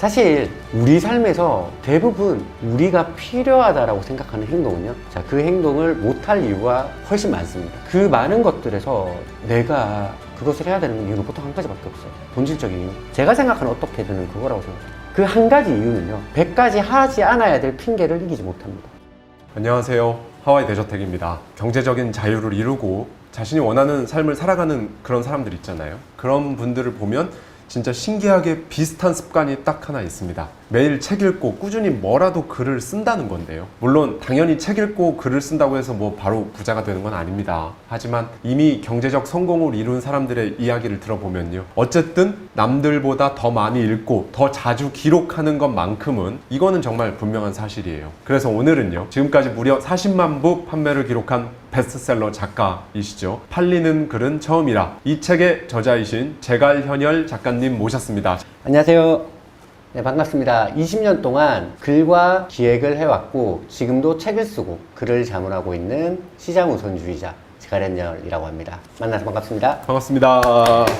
사실 우리 삶에서 대부분 우리가 필요하다라고 생각하는 행동은요, 자, 그 행동을 못할 이유가 훨씬 많습니다. 그 많은 것들에서 내가 그것을 해야 되는 이유는 보통 한 가지밖에 없어요. 본질적인 이유. 제가 생각하는 어떻게든 그거라고 생각해요. 그 한 가지 이유는요, 100가지 하지 않아야 될 핑계를 이기지 못합니다. 안녕하세요. 하와이 대저택입니다. 경제적인 자유를 이루고 자신이 원하는 삶을 살아가는 그런 사람들 있잖아요. 그런 분들을 보면 진짜 신기하게 비슷한 습관이 딱 하나 있습니다. 매일 책 읽고 꾸준히 뭐라도 글을 쓴다는 건데요. 물론 당연히 책 읽고 글을 쓴다고 해서 뭐 바로 부자가 되는 건 아닙니다. 하지만 이미 경제적 성공을 이룬 사람들의 이야기를 들어보면요, 어쨌든 남들보다 더 많이 읽고 더 자주 기록하는 것만큼은 이거는 정말 분명한 사실이에요. 그래서 오늘은요, 지금까지 무려 40만 부 판매를 기록한 베스트셀러 작가이시죠. 팔리는 글은 처음이라 이 책의 저자이신 제갈현열 작가님 모셨습니다. 안녕하세요. 네, 반갑습니다. 20년 동안 글과 기획을 해왔고 지금도 책을 쓰고 글을 자문하고 있는 시장 우선주의자 제갈현열이라고 합니다. 만나서 반갑습니다. 반갑습니다.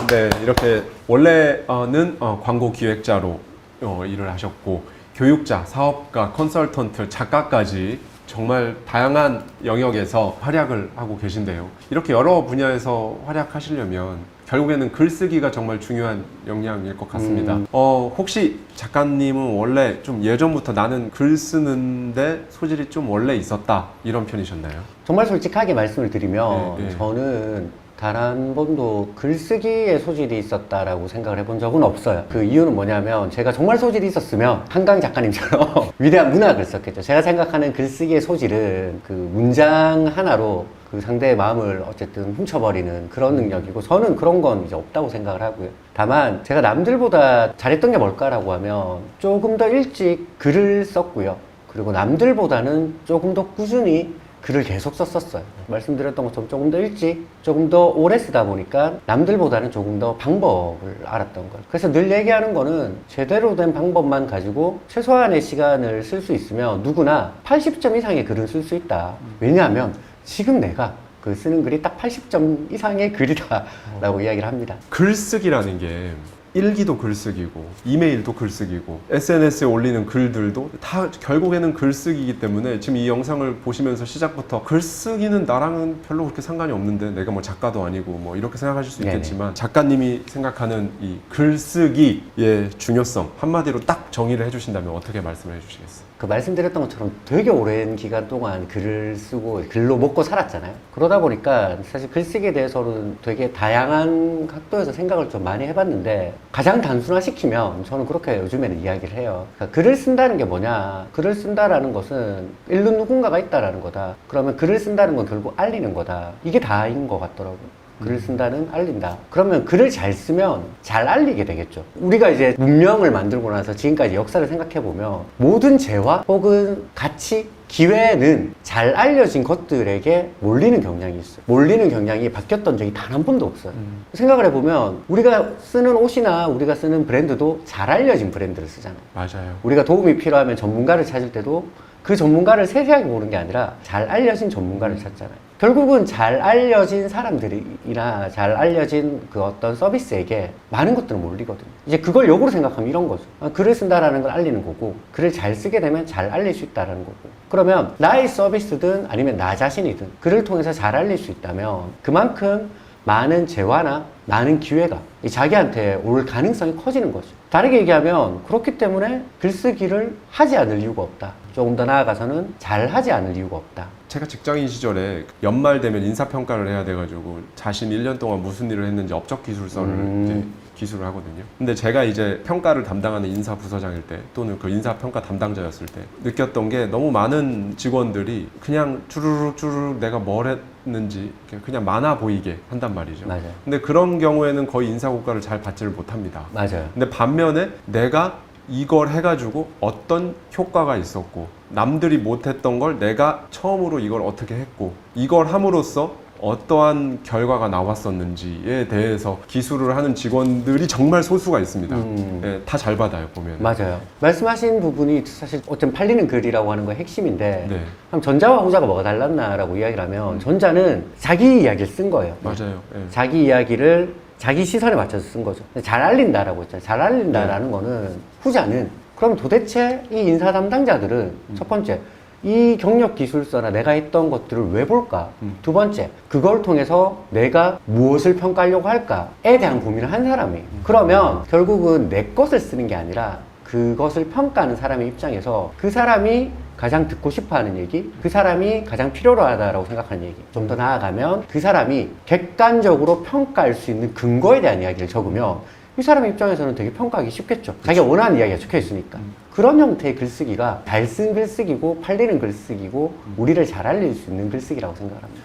네, 이렇게 원래는 광고 기획자로 일을 하셨고 교육자, 사업가, 컨설턴트, 작가까지 정말 다양한 영역에서 활약을 하고 계신데요. 이렇게 여러 분야에서 활약하시려면 결국에는 글쓰기가 정말 중요한 역량일 것 같습니다. 혹시 작가님은 원래 좀 예전부터 나는 글 쓰는데 소질이 좀 원래 있었다 이런 편이셨나요? 정말 솔직하게 말씀을 드리면 네. 저는 단 한 번도 글쓰기에 소질이 있었다라고 생각을 해본 적은 없어요. 그 이유는 뭐냐면 제가 정말 소질이 있었으면 한강 작가님처럼 위대한 문학을 썼겠죠. 제가 생각하는 글쓰기의 소질은 그 문장 하나로 그 상대의 마음을 어쨌든 훔쳐버리는 그런 능력이고, 저는 그런 건 이제 없다고 생각을 하고요. 다만 제가 남들보다 잘했던 게 뭘까라고 하면 조금 더 일찍 글을 썼고요. 그리고 남들보다는 조금 더 꾸준히 글을 계속 썼었어요. 말씀드렸던 것처럼 조금 더 일찍, 조금 더 오래 쓰다 보니까 남들보다는 조금 더 방법을 알았던 거예요. 그래서 늘 얘기하는 거는 제대로 된 방법만 가지고 최소한의 시간을 쓸 수 있으면 누구나 80점 이상의 글은 쓸 수 있다. 왜냐하면 지금 내가 그 쓰는 글이 딱 80점 이상의 글이다 라고 이야기를 합니다. 글쓰기라는 게 일기도 글쓰기고 이메일도 글쓰기고 SNS에 올리는 글들도 다 결국에는 글쓰기이기 때문에 지금 이 영상을 보시면서 시작부터 글쓰기는 나랑은 별로 그렇게 상관이 없는데 내가 뭐 작가도 아니고 뭐 이렇게 생각하실 수 있겠지만, 작가님이 생각하는 이 글쓰기의 중요성 한마디로 딱 정의를 해주신다면 어떻게 말씀을 해주시겠어요? 그 말씀드렸던 것처럼 되게 오랜 기간 동안 글을 쓰고 글로 먹고 살았잖아요. 그러다 보니까 사실 글쓰기에 대해서는 되게 다양한 각도에서 생각을 좀 많이 해봤는데, 가장 단순화시키면 저는 그렇게 요즘에는 이야기를 해요. 그러니까 글을 쓴다는 게 뭐냐, 글을 쓴다라는 것은 읽는 누군가가 있다라는 거다. 그러면 글을 쓴다는 건 결국 알리는 거다. 이게 다인 것 같더라고요. 글을 쓴다는 알린다. 그러면 글을 잘 쓰면 잘 알리게 되겠죠. 우리가 이제 문명을 만들고 나서 지금까지 역사를 생각해보면 모든 재화 혹은 가치, 기회는 잘 알려진 것들에게 몰리는 경향이 있어요. 몰리는 경향이 바뀌었던 적이 단 한 번도 없어요. 생각을 해보면 우리가 쓰는 옷이나 우리가 쓰는 브랜드도 잘 알려진 브랜드를 쓰잖아요. 맞아요. 우리가 도움이 필요하면 전문가를 찾을 때도 그 전문가를 세세하게 보는 게 아니라 잘 알려진 전문가를 찾잖아요. 결국은 잘 알려진 사람들이나 잘 알려진 그 어떤 서비스에게 많은 것들은 몰리거든요. 이제 그걸 역으로 생각하면 이런 거죠. 글을 쓴다라는 걸 알리는 거고, 글을 잘 쓰게 되면 잘 알릴 수 있다라는 거고, 그러면 나의 서비스든 아니면 나 자신이든 글을 통해서 잘 알릴 수 있다면 그만큼 많은 재화나 많은 기회가 자기한테 올 가능성이 커지는 거죠. 다르게 얘기하면 그렇기 때문에 글쓰기를 하지 않을 이유가 없다. 조금 더 나아가서는 잘 하지 않을 이유가 없다. 제가 직장인 시절에 연말 되면 인사평가를 해야 돼가지고 자신 1년 동안 무슨 일을 했는지 업적기술서를 이제 기술을 하거든요. 근데 제가 이제 평가를 담당하는 인사 부서장일 때 또는 그 인사 평가 담당자였을 때 느꼈던 게, 너무 많은 직원들이 그냥 주르륵 내가 뭘 했는지 그냥 많아 보이게 한단 말이죠. 맞아요. 근데 그런 경우에는 거의 인사고과를 잘 받지를 못합니다. 맞아요. 근데 반면에 내가 이걸 해가지고 어떤 효과가 있었고 남들이 못했던 걸 내가 처음으로 이걸 어떻게 했고 이걸 함으로써 어떠한 결과가 나왔었는지에 대해서 기술을 하는 직원들이 정말 소수가 있습니다. 네, 다 잘 받아요, 보면. 맞아요. 말씀하신 부분이 사실 어쩜 팔리는 글이라고 하는 거의 핵심인데, 네. 그럼 전자와 후자가 뭐가 달랐나라고 이야기를 하면 전자는 자기 이야기를 쓴 거예요. 맞아요. 네. 자기 이야기를 자기 시선에 맞춰서 쓴 거죠. 잘 알린다라고 했잖아요. 잘 알린다라는 거는 후자는 그럼 도대체 이 인사 담당자들은 첫 번째 이 경력 기술서나 내가 했던 것들을 왜 볼까? 두 번째, 그걸 통해서 내가 무엇을 평가하려고 할까에 대한 고민을 한 사람이에요. 그러면 결국은 내 것을 쓰는 게 아니라 그것을 평가하는 사람의 입장에서 그 사람이 가장 듣고 싶어 하는 얘기, 그 사람이 가장 필요로 하다라고 생각하는 얘기. 좀 더 나아가면 그 사람이 객관적으로 평가할 수 있는 근거에 대한 이야기를 적으면 이 사람 입장에서는 되게 평가하기 쉽겠죠. 자기가 원하는 이야기가 적혀 있으니까. 그런 형태의 글쓰기가 잘 쓴 글쓰기고 팔리는 글쓰기고 우리를 잘 알릴 수 있는 글쓰기라고 생각을 합니다.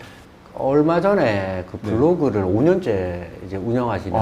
얼마 전에 그 블로그를 5년째 이제 운영하시는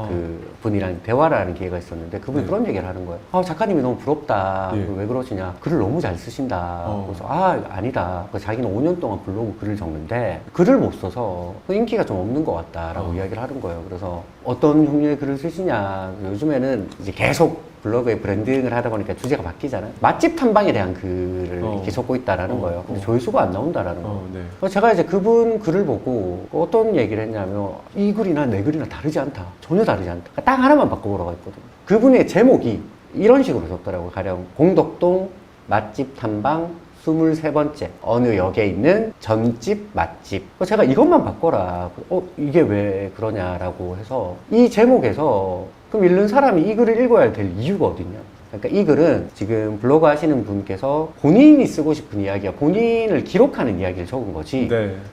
그 분이랑 대화를 하는 기회가 있었는데 그분이 그런 얘기를 하는 거예요. 작가님이 너무 부럽다. 왜 그러시냐. 글을 너무 잘 쓰신다. 그래서 아니다. 자기는 5년 동안 블로그 글을 적는데 글을 못 써서 인기가 좀 없는 것 같다라고 이야기를 하는 거예요. 그래서 어떤 종류의 글을 쓰시냐. 요즘에는 이제 계속 블로그에 브랜딩을 하다 보니까 주제가 바뀌잖아요. 맛집 탐방에 대한 글을 이렇게 적고 있다라는 거예요. 근데 조회수가 안 나온다라는 거예요. 그래서 제가 이제 그분 글을 보고 어떤 얘기를 했냐면 이 글이나 내 글이나 다르지 않다. 전혀 다르지 않다. 딱 하나만 바꿔보라고 했거든요. 그분의 제목이 이런 식으로 적더라고요. 가령 공덕동 맛집 탐방 23번째 어느 역에 있는 전집 맛집. 제가 이것만 바꿔라. 이게 왜 그러냐라고 해서 이 제목에서 그럼 읽는 사람이 이 글을 읽어야 될 이유가 어딨냐. 그러니까 이 글은 지금 블로그 하시는 분께서 본인이 쓰고 싶은 이야기야, 본인을 기록하는 이야기를 적은 거지.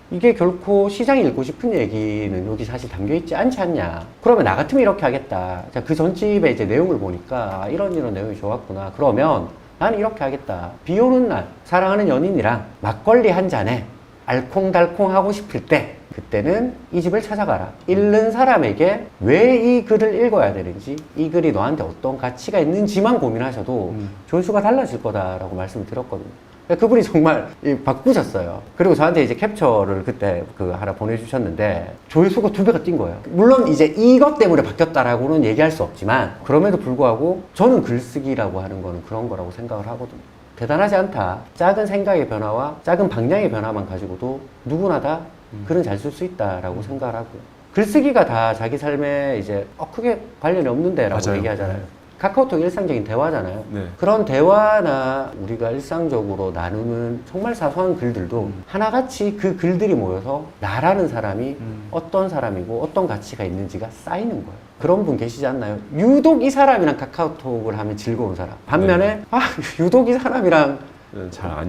이게 결코 시장이 읽고 싶은 얘기는 여기 사실 담겨있지 않지 않냐. 그러면 나 같으면 이렇게 하겠다. 자, 그 전집의 이제 내용을 보니까 이런 내용이 좋았구나. 그러면 나는 이렇게 하겠다. 비 오는 날 사랑하는 연인이랑 막걸리 한 잔에 알콩달콩 하고 싶을 때 그때는 이 집을 찾아가라. 읽는 사람에게 왜 이 글을 읽어야 되는지, 이 글이 너한테 어떤 가치가 있는지만 고민하셔도 조회수가 달라질 거다라고 말씀을 드렸거든요. 그분이 정말 바꾸셨어요. 그리고 저한테 이제 캡처를 그때 하나 보내주셨는데 조회수가 2배가 뛴 거예요. 물론 이제 이것 때문에 바뀌었다라고는 얘기할 수 없지만 그럼에도 불구하고 저는 글쓰기라고 하는 거는 그런 거라고 생각을 하거든요. 대단하지 않다. 작은 생각의 변화와 작은 방향의 변화만 가지고도 누구나 다 글은 잘 쓸 수 있다라고 생각을 하고요. 글쓰기가 다 자기 삶에 이제 크게 관련이 없는데 라고 맞아요. 얘기하잖아요. 카카오톡 일상적인 대화잖아요. 네. 그런 대화나 우리가 일상적으로 나누는 정말 사소한 글들도 하나같이 그 글들이 모여서 나라는 사람이 어떤 사람이고 어떤 가치가 있는지가 쌓이는 거예요. 그런 분 계시지 않나요? 유독 이 사람이랑 카카오톡을 하면 즐거운 사람. 반면에 유독 이 사람이랑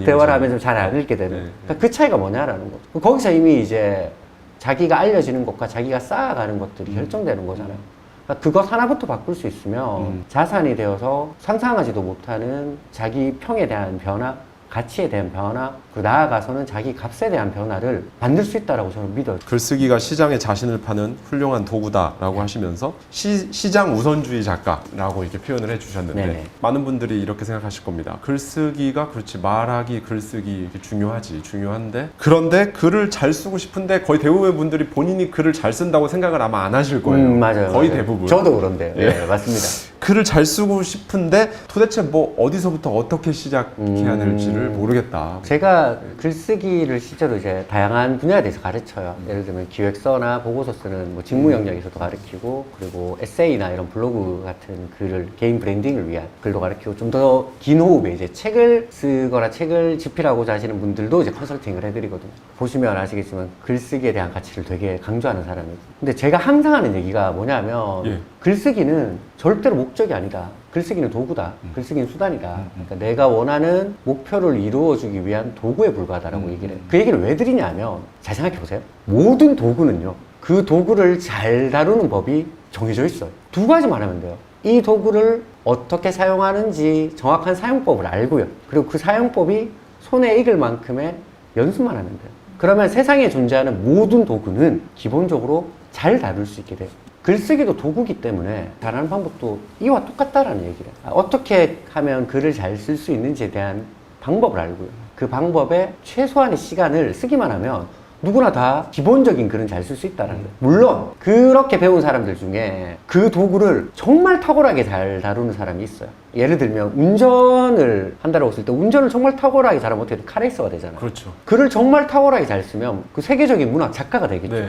대화를 하면 좀 잘 안 읽게 되는. 그러니까 그 차이가 뭐냐라는 거죠. 거기서 이미 이제 자기가 알려지는 것과 자기가 쌓아가는 것들이 결정되는 거잖아요. 그러니까 그것 하나부터 바꿀 수 있으면 자산이 되어서 상상하지도 못하는 자기 평에 대한 변화, 가치에 대한 변화, 그리고 나아가서는 자기 값에 대한 변화를 만들 수 있다고 저는 믿어요. 글쓰기가 시장에 자신을 파는 훌륭한 도구다라고 하시면서 시장 우선주의 작가라고 이렇게 표현을 해주셨는데 네네. 많은 분들이 이렇게 생각하실 겁니다. 글쓰기가 그렇지 말하기, 글쓰기 이렇게 중요한데 그런데 글을 잘 쓰고 싶은데 거의 대부분의 분들이 본인이 글을 잘 쓴다고 생각을 아마 안 하실 거예요. 맞아요. 거의 맞아요. 대부분. 저도 그런데요. 네, 맞습니다. 글을 잘 쓰고 싶은데 도대체 뭐 어디서부터 어떻게 시작해야 될지를 모르겠다. 제가 글쓰기를 실제로 이제 다양한 분야에 대해서 가르쳐요. 예를 들면 기획서나 보고서 쓰는 뭐 직무 영역에서도 가르치고, 그리고 에세이나 이런 블로그 같은 글을 개인 브랜딩을 위한 글도 가르치고, 좀 더 긴 호흡에 이제 책을 쓰거나 책을 집필하고자 하시는 분들도 이제 컨설팅을 해드리거든요. 보시면 아시겠지만 글쓰기에 대한 가치를 되게 강조하는 사람이에요. 근데 제가 항상 하는 얘기가 뭐냐면 글쓰기는 절대로 목적이 아니다. 글쓰기는 도구다. 글쓰기는 수단이다. 그러니까 내가 원하는 목표를 이루어주기 위한 도구에 불과하다라고 얘기를 해요. 그 얘기를 왜 드리냐면 잘 생각해 보세요. 모든 도구는요, 그 도구를 잘 다루는 법이 정해져 있어요. 2가지만 하면 돼요. 이 도구를 어떻게 사용하는지 정확한 사용법을 알고요. 그리고 그 사용법이 손에 익을 만큼의 연습만 하면 돼요. 그러면 세상에 존재하는 모든 도구는 기본적으로 잘 다룰 수 있게 돼요. 글쓰기도 도구기 때문에 잘하는 방법도 이와 똑같다라는 얘기를 해요. 어떻게 하면 글을 잘 쓸 수 있는지에 대한 방법을 알고요. 그 방법에 최소한의 시간을 쓰기만 하면 누구나 다 기본적인 글은 잘 쓸 수 있다는 거예요. 물론 그렇게 배운 사람들 중에 그 도구를 정말 탁월하게 잘 다루는 사람이 있어요. 예를 들면 운전을 한다고 했을 때 운전을 정말 탁월하게 잘하면 어떻게 카레이서가 되잖아요. 그렇죠. 글을 정말 탁월하게 잘 쓰면 그 세계적인 문학 작가가 되겠죠.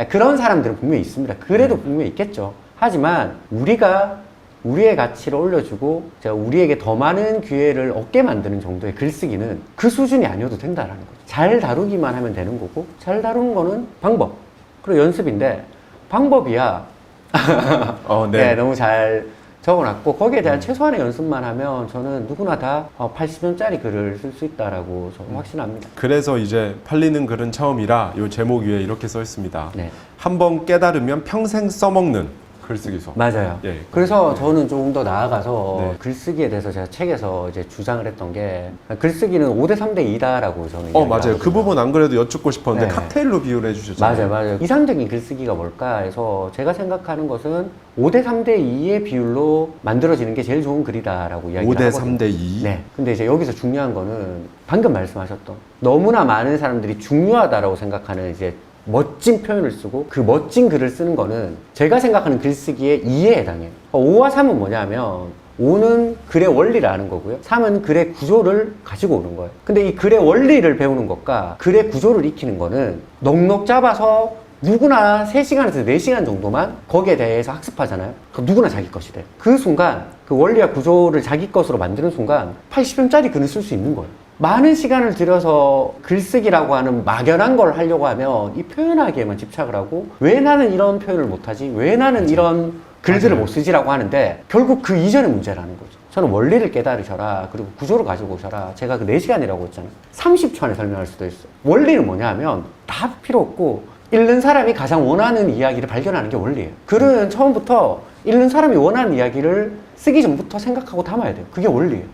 그런 사람들은 분명히 있습니다. 그래도 분명히 있겠죠. 하지만 우리가 우리의 가치를 올려주고 제가 우리에게 더 많은 기회를 얻게 만드는 정도의 글쓰기는 그 수준이 아니어도 된다라는 거죠. 잘 다루기만 하면 되는 거고, 잘 다루는 거는 방법 그리고 연습인데, 방법이야 네, 너무 잘 적어놨고 거기에 대한 최소한의 연습만 하면 저는 누구나 다 80년짜리 글을 쓸 수 있다라고 저는 확신합니다. 그래서 이제 팔리는 글은 처음이라 이 제목 위에 이렇게 써 있습니다. 네. 한번 깨달으면 평생 써먹는 글쓰기서. 맞아요. 예. 그래서 저는 조금 더 나아가서 네. 글쓰기에 대해서 제가 책에서 이제 주장을 했던 게, 글쓰기는 5대 3대 2다라고 저는 맞아요. 이야기를 그 부분 안 그래도 여쭙고 싶었는데 네. 칵테일로 비유를 해주셨잖아요. 맞아요. 이상적인 글쓰기가 뭘까 해서 제가 생각하는 것은 5대 3대 2의 비율로 만들어지는 게 제일 좋은 글이다라고 이야기를 5대 하거든요. 3대 2. 네. 근데 이제 여기서 중요한 거는 방금 말씀하셨던, 너무나 많은 사람들이 중요하다라고 생각하는 이제 멋진 표현을 쓰고 그 멋진 글을 쓰는 거는 제가 생각하는 글쓰기의 2에 해당해요. 5와 3은 뭐냐면, 5는 글의 원리를 아는 거고요. 3은 글의 구조를 가지고 오는 거예요. 근데 이 글의 원리를 배우는 것과 글의 구조를 익히는 거는 넉넉 잡아서 누구나 3시간에서 4시간 정도만 거기에 대해서 학습하잖아요. 그럼 누구나 자기 것이 돼요. 그 순간 그 원리와 구조를 자기 것으로 만드는 순간 80편짜리 글을 쓸 수 있는 거예요. 많은 시간을 들여서 글쓰기라고 하는 막연한 걸 하려고 하면 이 표현하기에만 집착을 하고, 왜 나는 이런 표현을 못하지? 왜 나는 이런 글들을 못 쓰지라고 하는데, 결국 그 이전의 문제라는 거죠. 저는 원리를 깨달으셔라, 그리고 구조를 가지고 오셔라. 제가 그 4시간이라고 했잖아요. 30초 안에 설명할 수도 있어요. 원리는 뭐냐 하면 다 필요 없고, 읽는 사람이 가장 원하는 이야기를 발견하는 게 원리예요. 글은 처음부터 읽는 사람이 원하는 이야기를 쓰기 전부터 생각하고 담아야 돼요. 그게 원리예요.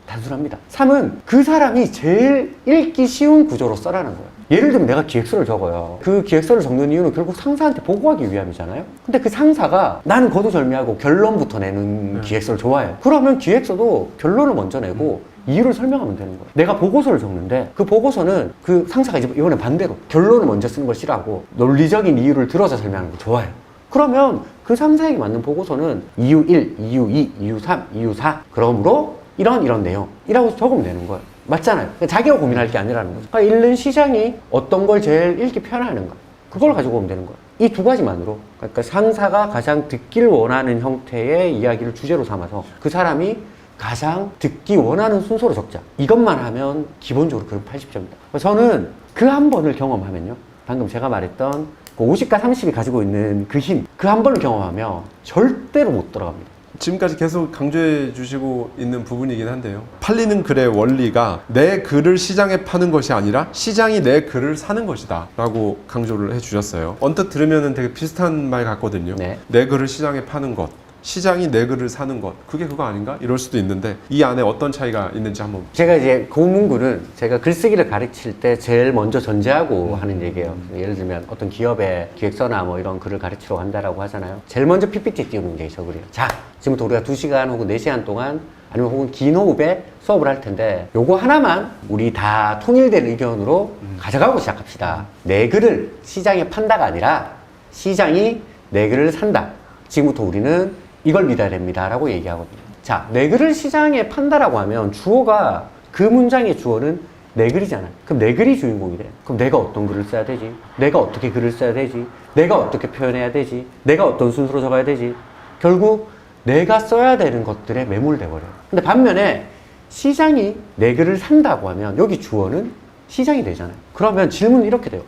단순합니다. 3은 그 사람이 제일 읽기 쉬운 구조로 써라는 거예요. 예를 들면 내가 기획서를 적어요. 그 기획서를 적는 이유는 결국 상사한테 보고하기 위함이잖아요. 근데 그 상사가 나는 거두절미하고 결론부터 내는 기획서를 좋아해요. 그러면 기획서도 결론을 먼저 내고 이유를 설명하면 되는 거예요. 내가 보고서를 적는데 그 보고서는 그 상사가 이번에 반대로 결론을 먼저 쓰는 걸 싫어하고 논리적인 이유를 들어서 설명하는 걸 좋아해요. 그러면 그 상사에게 맞는 보고서는 이유 1, 이유 2, 이유 3, 이유 4 그러므로 이런 내용이라고 적으면 되는 거예요. 맞잖아요. 자기가 고민할 게 아니라는 거죠. 그러니까 읽는 시장이 어떤 걸 제일 읽기 편하는가, 그걸 가지고 오면 되는 거예요. 이 두 가지만으로, 그러니까 상사가 가장 듣기를 원하는 형태의 이야기를 주제로 삼아서 그 사람이 가장 듣기 원하는 순서로 적자, 이것만 하면 기본적으로 그건 80점입니다. 저는 그 한 번을 경험하면요, 방금 제가 말했던 그 50과 30이 가지고 있는 그 힘, 그 한 번을 경험하면 절대로 못 돌아갑니다. 지금까지 계속 강조해 주시고 있는 부분이긴 한데요. 팔리는 글의 원리가 내 글을 시장에 파는 것이 아니라 시장이 내 글을 사는 것이다 라고 강조를 해 주셨어요. 언뜻 들으면 되게 비슷한 말 같거든요. 네. 내 글을 시장에 파는 것, 시장이 내 글을 사는 것, 그게 그거 아닌가? 이럴 수도 있는데 이 안에 어떤 차이가 있는지 한번. 제가 이제 그 문구는 제가 글쓰기를 가르칠 때 제일 먼저 전제하고 하는 얘기예요. 예를 들면 어떤 기업의 기획서나 뭐 이런 글을 가르치러 간다라고 하잖아요. 제일 먼저 PPT 띄우는 게 저 글이에요. 자, 지금부터 우리가 2시간 혹은 4시간 동안 아니면 혹은 긴 호흡에 수업을 할 텐데 요거 하나만 우리 다 통일된 의견으로 가져가고 시작합시다. 내 글을 시장에 판다가 아니라 시장이 내 글을 산다. 지금부터 우리는 이걸 믿어야 됩니다 라고 얘기하거든요. 자, 내 글을 시장에 판다라고 하면 주어가, 그 문장의 주어는 내 글이잖아요. 그럼 내 글이 주인공이 돼. 그럼 내가 어떤 글을 써야 되지? 내가 어떻게 글을 써야 되지? 내가 어떻게 표현해야 되지? 내가 어떤 순서로 적어야 되지? 결국 내가 써야 되는 것들에 매몰돼 버려요. 근데 반면에 시장이 내 글을 산다고 하면 여기 주어는 시장이 되잖아요. 그러면 질문은 이렇게 돼요.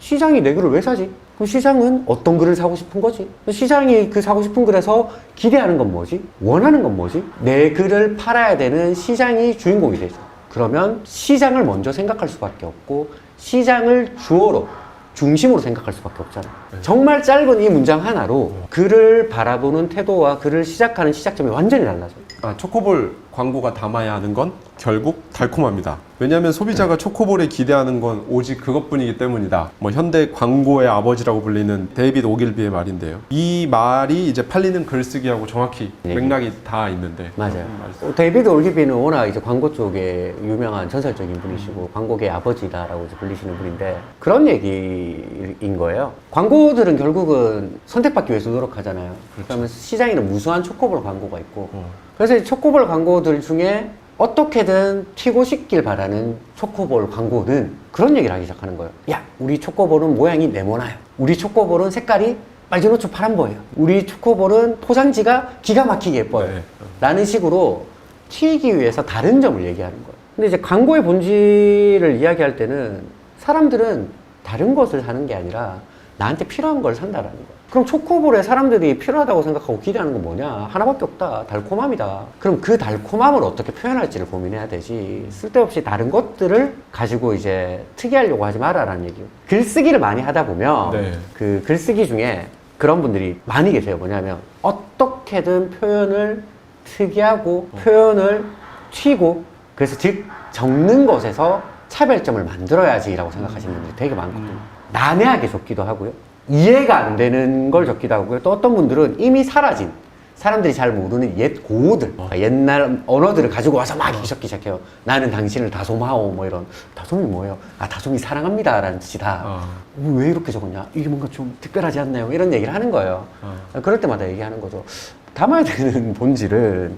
시장이 내 글을 왜 사지? 그럼 시장은 어떤 글을 사고 싶은 거지? 시장이 그 사고 싶은 글에서 기대하는 건 뭐지? 원하는 건 뭐지? 내 글을 팔아야 되는 시장이 주인공이 되죠. 그러면 시장을 먼저 생각할 수밖에 없고 시장을 주어로, 중심으로 생각할 수밖에 없잖아요. 정말 짧은 이 문장 하나로 글을 바라보는 태도와 글을 시작하는 시작점이 완전히 달라져요. 초코볼 광고가 담아야 하는 건 결국 달콤합니다. 왜냐하면 소비자가 초코볼에 기대하는 건 오직 그것뿐이기 때문이다. 뭐 현대 광고의 아버지라고 불리는 데이비드 오길비의 말인데요. 이 말이 이제 팔리는 글쓰기하고 정확히 맥락이 다 있는데. 맞아요. 데이비드 오길비는 워낙 이제 광고 쪽에 유명한 전설적인 분이시고 광고계의 아버지다라고 이제 불리시는 분인데, 그런 얘기인 거예요. 광고들은 결국은 선택받기 위해서 노력하잖아요. 그러면 시장에는 무수한 초코볼 광고가 있고, 그래서 이 초코볼 광고들 중에 어떻게든 튀고 싶길 바라는 초코볼 광고는 그런 얘기를 하기 시작하는 거예요. 야, 우리 초코볼은 모양이 네모나요. 우리 초코볼은 색깔이 빨주노초 파란보예요. 우리 초코볼은 포장지가 기가 막히게 예뻐요. 네. 라는 식으로 튀기 위해서 다른 점을 얘기하는 거예요. 근데 이제 광고의 본질을 이야기할 때는 사람들은 다른 것을 사는 게 아니라 나한테 필요한 걸 산다라는 거예요. 그럼 초코볼에 사람들이 필요하다고 생각하고 기대하는 건 뭐냐? 하나밖에 없다. 달콤함이다. 그럼 그 달콤함을 어떻게 표현할지를 고민해야 되지. 쓸데없이 다른 것들을 가지고 이제 특이하려고 하지 마라라는 얘기예요. 글쓰기를 많이 하다 보면 네. 그 글쓰기 중에 그런 분들이 많이 계세요. 뭐냐면 어떻게든 표현을 특이하고 표현을 튀고 그래서 즉 적는 것에서 차별점을 만들어야지라고 생각하시는 분들이 되게 많거든요. 난해하게 적기도 하고요. 이해가 안 되는 걸 적기도 하고요. 또 어떤 분들은 이미 사라진 사람들이 잘 모르는 옛 고어들, 옛날 언어들을 가지고 와서 막 적기 시작해요. 나는 당신을 다솜하오 뭐 이런. 다솜이 뭐예요? 아, 다솜이 사랑합니다 라는 뜻이다. 왜 이렇게 적었냐? 이게 뭔가 좀 특별하지 않나요? 이런 얘기를 하는 거예요. 그럴 때마다 얘기하는 거죠. 담아야 되는 본질은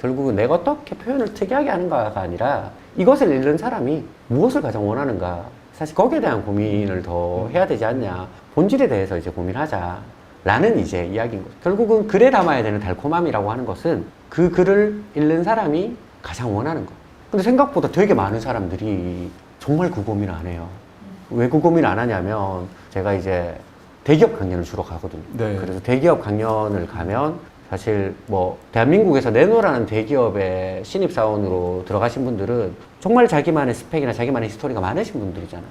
결국은 내가 어떻게 표현을 특이하게 하는가가 아니라 이것을 읽는 사람이 무엇을 가장 원하는가. 사실 거기에 대한 고민을 더 해야 되지 않냐. 본질에 대해서 이제 고민하자. 라는 이제 이야기인 거죠. 결국은 글에 담아야 되는 달콤함이라고 하는 것은 그 글을 읽는 사람이 가장 원하는 거예요. 근데 생각보다 되게 많은 사람들이 정말 그 고민을 안 해요. 왜 그 고민을 안 하냐면 제가 이제 대기업 강연을 주로 가거든요. 네. 그래서 대기업 강연을 가면 사실 뭐 대한민국에서 네노라는 대기업의 신입사원으로 들어가신 분들은 정말 자기만의 스펙이나 자기만의 스토리가 많으신 분들이잖아요.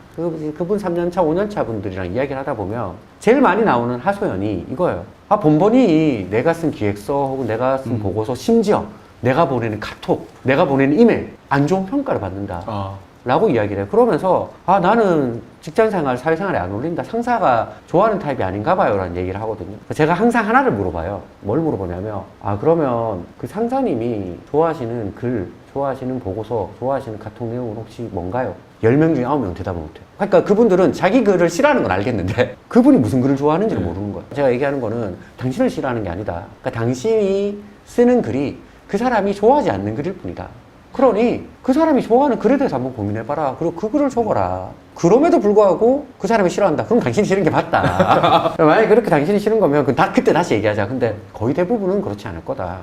그분 3년차, 5년차 분들이랑 이야기를 하다 보면 제일 많이 나오는 하소연이 이거예요. 아, 번번이 내가 쓴 기획서 혹은 내가 쓴 보고서, 심지어 내가 보내는 카톡, 내가 보내는 이메일 안 좋은 평가를 받는다. 라고 이야기를 해요. 그러면서 아, 나는 직장생활, 사회생활에 안 어울린다. 상사가 좋아하는 타입이 아닌가 봐요 라는 얘기를 하거든요. 제가 항상 하나를 물어봐요. 뭘 물어보냐면 아, 그러면 그 상사님이 좋아하시는 글, 좋아하시는 보고서, 좋아하시는 카톡 내용은 혹시 뭔가요? 10명 중에 9명은 대답을 못해요. 그러니까 그분들은 자기 글을 싫어하는 건 알겠는데 그분이 무슨 글을 좋아하는지를 모르는 거예요. 제가 얘기하는 거는 당신을 싫어하는 게 아니다. 그러니까 당신이 쓰는 글이 그 사람이 좋아하지 않는 글일 뿐이다. 그러니 그 사람이 좋아하는 글에 대해서 한번 고민해봐라. 그리고 그 글을 적어라. 그럼에도 불구하고 그 사람이 싫어한다. 그럼 당신이 싫은 게 맞다. 만약에 그렇게 당신이 싫은 거면 그때 다시 얘기하자. 근데 거의 대부분은 그렇지 않을 거다.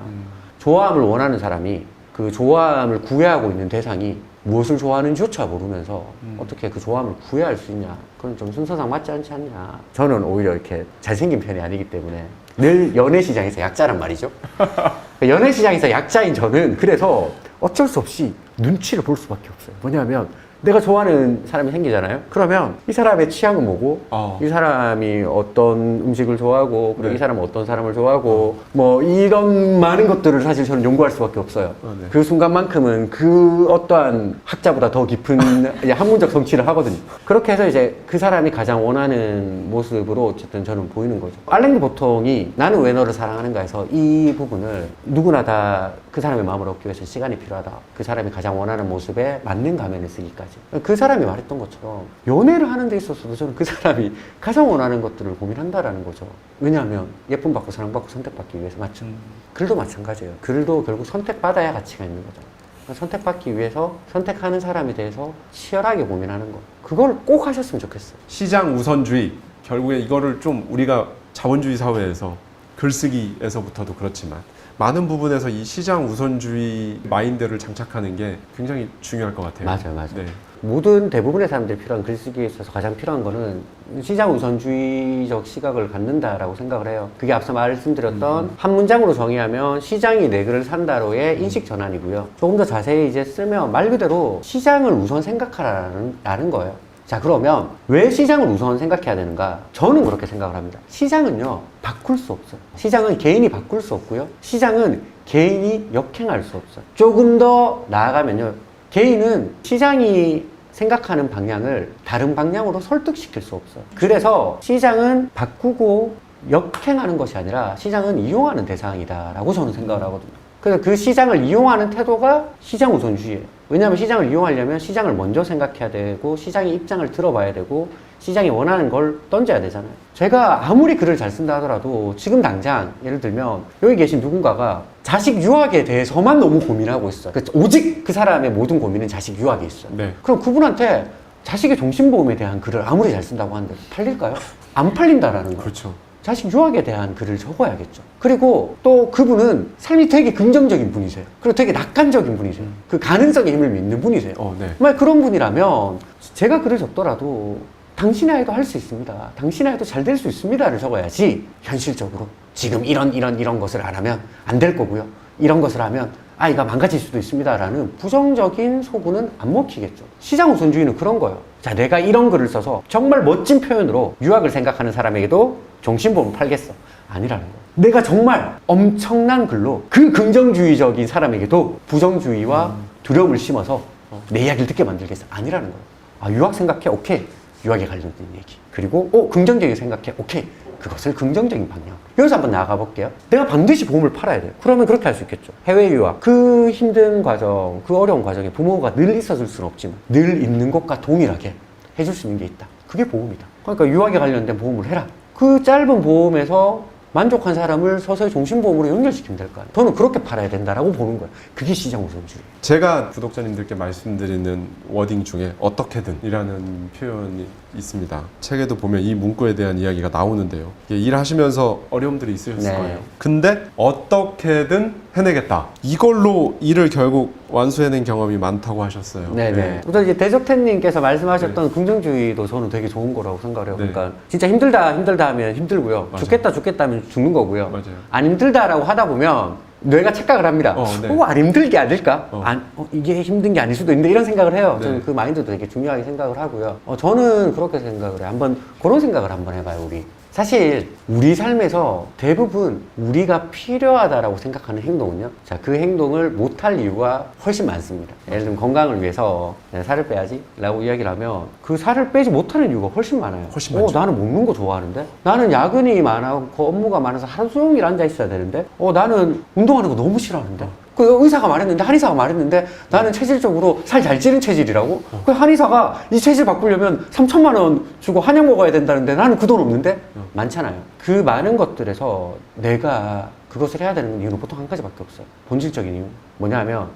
좋아함을 원하는 사람이 그 좋아함을 구애하고 있는 대상이 무엇을 좋아하는지조차 모르면서 어떻게 그 좋아함을 구애할 수 있냐. 그건 좀 순서상 맞지 않지 않냐. 저는 오히려 이렇게 잘생긴 편이 아니기 때문에 늘 연애시장에서 약자란 말이죠. 연애시장에서 약자인 저는 그래서 어쩔 수 없이 눈치를 볼 수밖에 없어요. 뭐냐면 내가 좋아하는 사람이 생기잖아요. 그러면 이 사람의 취향은 뭐고 이 사람이 어떤 음식을 좋아하고 그리고 네. 이 사람은 어떤 사람을 좋아하고 뭐 이런 많은 것들을 사실 저는 연구할 수밖에 없어요. 네. 그 순간만큼은 그 어떠한 학자보다 더 깊은 학문적 성취를 하거든요. 그렇게 해서 이제 그 사람이 가장 원하는 모습으로 어쨌든 저는 보이는 거죠. 알랭드 보통이 나는 왜 너를 사랑하는가 해서 이 부분을 누구나 다 그 사람의 마음을 얻기 위해서 시간이 필요하다. 그 사람이 가장 원하는 모습에 맞는 가면을 쓰기까지. 그 사람이 말했던 것처럼 연애를 하는 데 있어서도 저는 그 사람이 가장 원하는 것들을 고민한다라는 거죠. 왜냐하면 예쁨 받고 사랑받고 선택받기 위해서. 맞죠? 글도 마찬가지예요. 글도 결국 선택받아야 가치가 있는 거죠. 선택받기 위해서 선택하는 사람에 대해서 치열하게 고민하는 거. 그걸 꼭 하셨으면 좋겠어요. 시장 우선주의. 결국에 이거를 좀 우리가 자본주의 사회에서 글쓰기에서부터도 그렇지만 많은 부분에서 이 시장 우선주의 마인드를 장착하는 게 굉장히 중요할 것 같아요. 맞아요. 네. 모든 대부분의 사람들이 필요한 글쓰기에 있어서 가장 필요한 거는 시장 우선주의적 시각을 갖는다라고 생각을 해요. 그게 앞서 말씀드렸던 한 문장으로 정의하면 시장이 내 글을 산다로의 인식 전환이고요. 조금 더 자세히 이제 쓰면 말 그대로 시장을 우선 생각하라는 거예요. 자, 그러면 왜 시장을 우선 생각해야 되는가? 저는 그렇게 생각을 합니다. 시장은요, 바꿀 수 없어요. 시장은 개인이 바꿀 수 없고요. 시장은 개인이 역행할 수 없어요. 조금 더 나아가면요, 개인은 시장이 생각하는 방향을 다른 방향으로 설득시킬 수 없어요. 그래서 시장은 바꾸고 역행하는 것이 아니라 시장은 이용하는 대상이다라고 저는 생각을 하거든요. 그래서 그 시장을 이용하는 태도가 시장 우선주의예요. 왜냐하면 시장을 이용하려면 시장을 먼저 생각해야 되고 시장의 입장을 들어봐야 되고 시장이 원하는 걸 던져야 되잖아요. 제가 아무리 글을 잘 쓴다 하더라도 지금 당장 예를 들면 여기 계신 누군가가 자식 유학에 대해서만 너무 고민하고 있어요. 오직 그 사람의 모든 고민은 자식 유학에 있어요. 네. 그럼 그분한테 자식의 종신보험에 대한 글을 아무리 잘 쓴다고 하는데 팔릴까요? 안 팔린다라는 거예요. 그렇죠. 자식 유학에 대한 글을 적어야겠죠. 그리고 또 그분은 삶이 되게 긍정적인 분이세요. 그리고 되게 낙관적인 분이세요. 그 가능성의 힘을 믿는 분이세요. 네. 정말 그런 분이라면 제가 글을 적더라도 당신의 아이도 할 수 있습니다. 당신의 아이도 잘 될 수 있습니다를 적어야지 현실적으로 지금 이런 것을 안 하면 안 될 거고요. 이런 것을 하면 아이가 망가질 수도 있습니다라는 부정적인 소구는 안 먹히겠죠. 시장 우선주의는 그런 거예요. 자, 내가 이런 글을 써서 정말 멋진 표현으로 유학을 생각하는 사람에게도 종신보험을 팔겠어. 아니라는 거예요. 내가 정말 엄청난 글로 그 긍정주의적인 사람에게도 부정주의와 두려움을 심어서 내 이야기를 듣게 만들겠어. 아니라는 거예요. 아, 유학 생각해? 오케이. 유학에 관련된 얘기. 그리고 긍정적인 생각해? 오케이. 그것을 긍정적인 방향. 여기서 한번 나아가 볼게요. 내가 반드시 보험을 팔아야 돼요. 그러면 그렇게 할 수 있겠죠. 해외 유학. 그 힘든 과정, 그 어려운 과정에 부모가 늘 있어줄 수는 없지만 늘 있는 것과 동일하게 해줄 수 있는 게 있다. 그게 보험이다. 그러니까 유학에 관련된 보험을 해라. 그 짧은 보험에서 만족한 사람을 서서히 종신보험으로 연결시키면 될 거 아니에요. 저는 그렇게 팔아야 된다라고 보는 거예요. 그게 시장 우선주의. 제가 구독자님들께 말씀드리는 워딩 중에 어떻게든 이라는 표현이 있습니다. 책에도 보면 이 문구에 대한 이야기가 나오는데요. 일하시면서 어려움들이 있으셨을 네. 거예요. 근데 어떻게든 해내겠다. 이걸로 일을 결국 완수해낸 경험이 많다고 하셨어요. 네네. 또 이제 대적태님께서 말씀하셨던 긍정주의도 저는 되게 좋은 거라고 생각을 해요. 네. 그러니까 진짜 힘들다 하면 힘들고요. 맞아요. 죽겠다 하면 죽는 거고요. 맞아요. 안 힘들다라고 하다 보면 뇌가 착각을 합니다. 네. 안 힘든 게 아닐까? 어. 이게 힘든 게 아닐 수도 있는데 이런 생각을 해요. 네. 저는 그 마인드도 되게 중요하게 생각을 하고요. 저는 그렇게 생각을 해요. 그런 생각을 한번 해봐요, 우리. 사실 우리 삶에서 대부분 우리가 필요하다라고 생각하는 행동은요, 자, 그 행동을 못할 이유가 훨씬 많습니다. 예를 들면 건강을 위해서 내가 살을 빼야지 라고 이야기를 하면 그 살을 빼지 못하는 이유가 훨씬 많아요. 훨씬 많죠. 나는 먹는 거 좋아하는데, 나는 야근이 많고 업무가 많아서 하루 종일 앉아 있어야 되는데, 나는 운동하는 거 너무 싫어하는데, 그 의사가 말했는데, 한의사가 말했는데, 나는 체질적으로 살 잘 찌는 체질이라고? 그 한의사가 이 체질 바꾸려면 3천만 원 주고 한약 먹어야 된다는데 나는 그 돈 없는데? 많잖아요. 그 많은 것들에서 내가 그것을 해야 되는 이유는 보통 한 가지밖에 없어요. 본질적인 이유. 뭐냐면,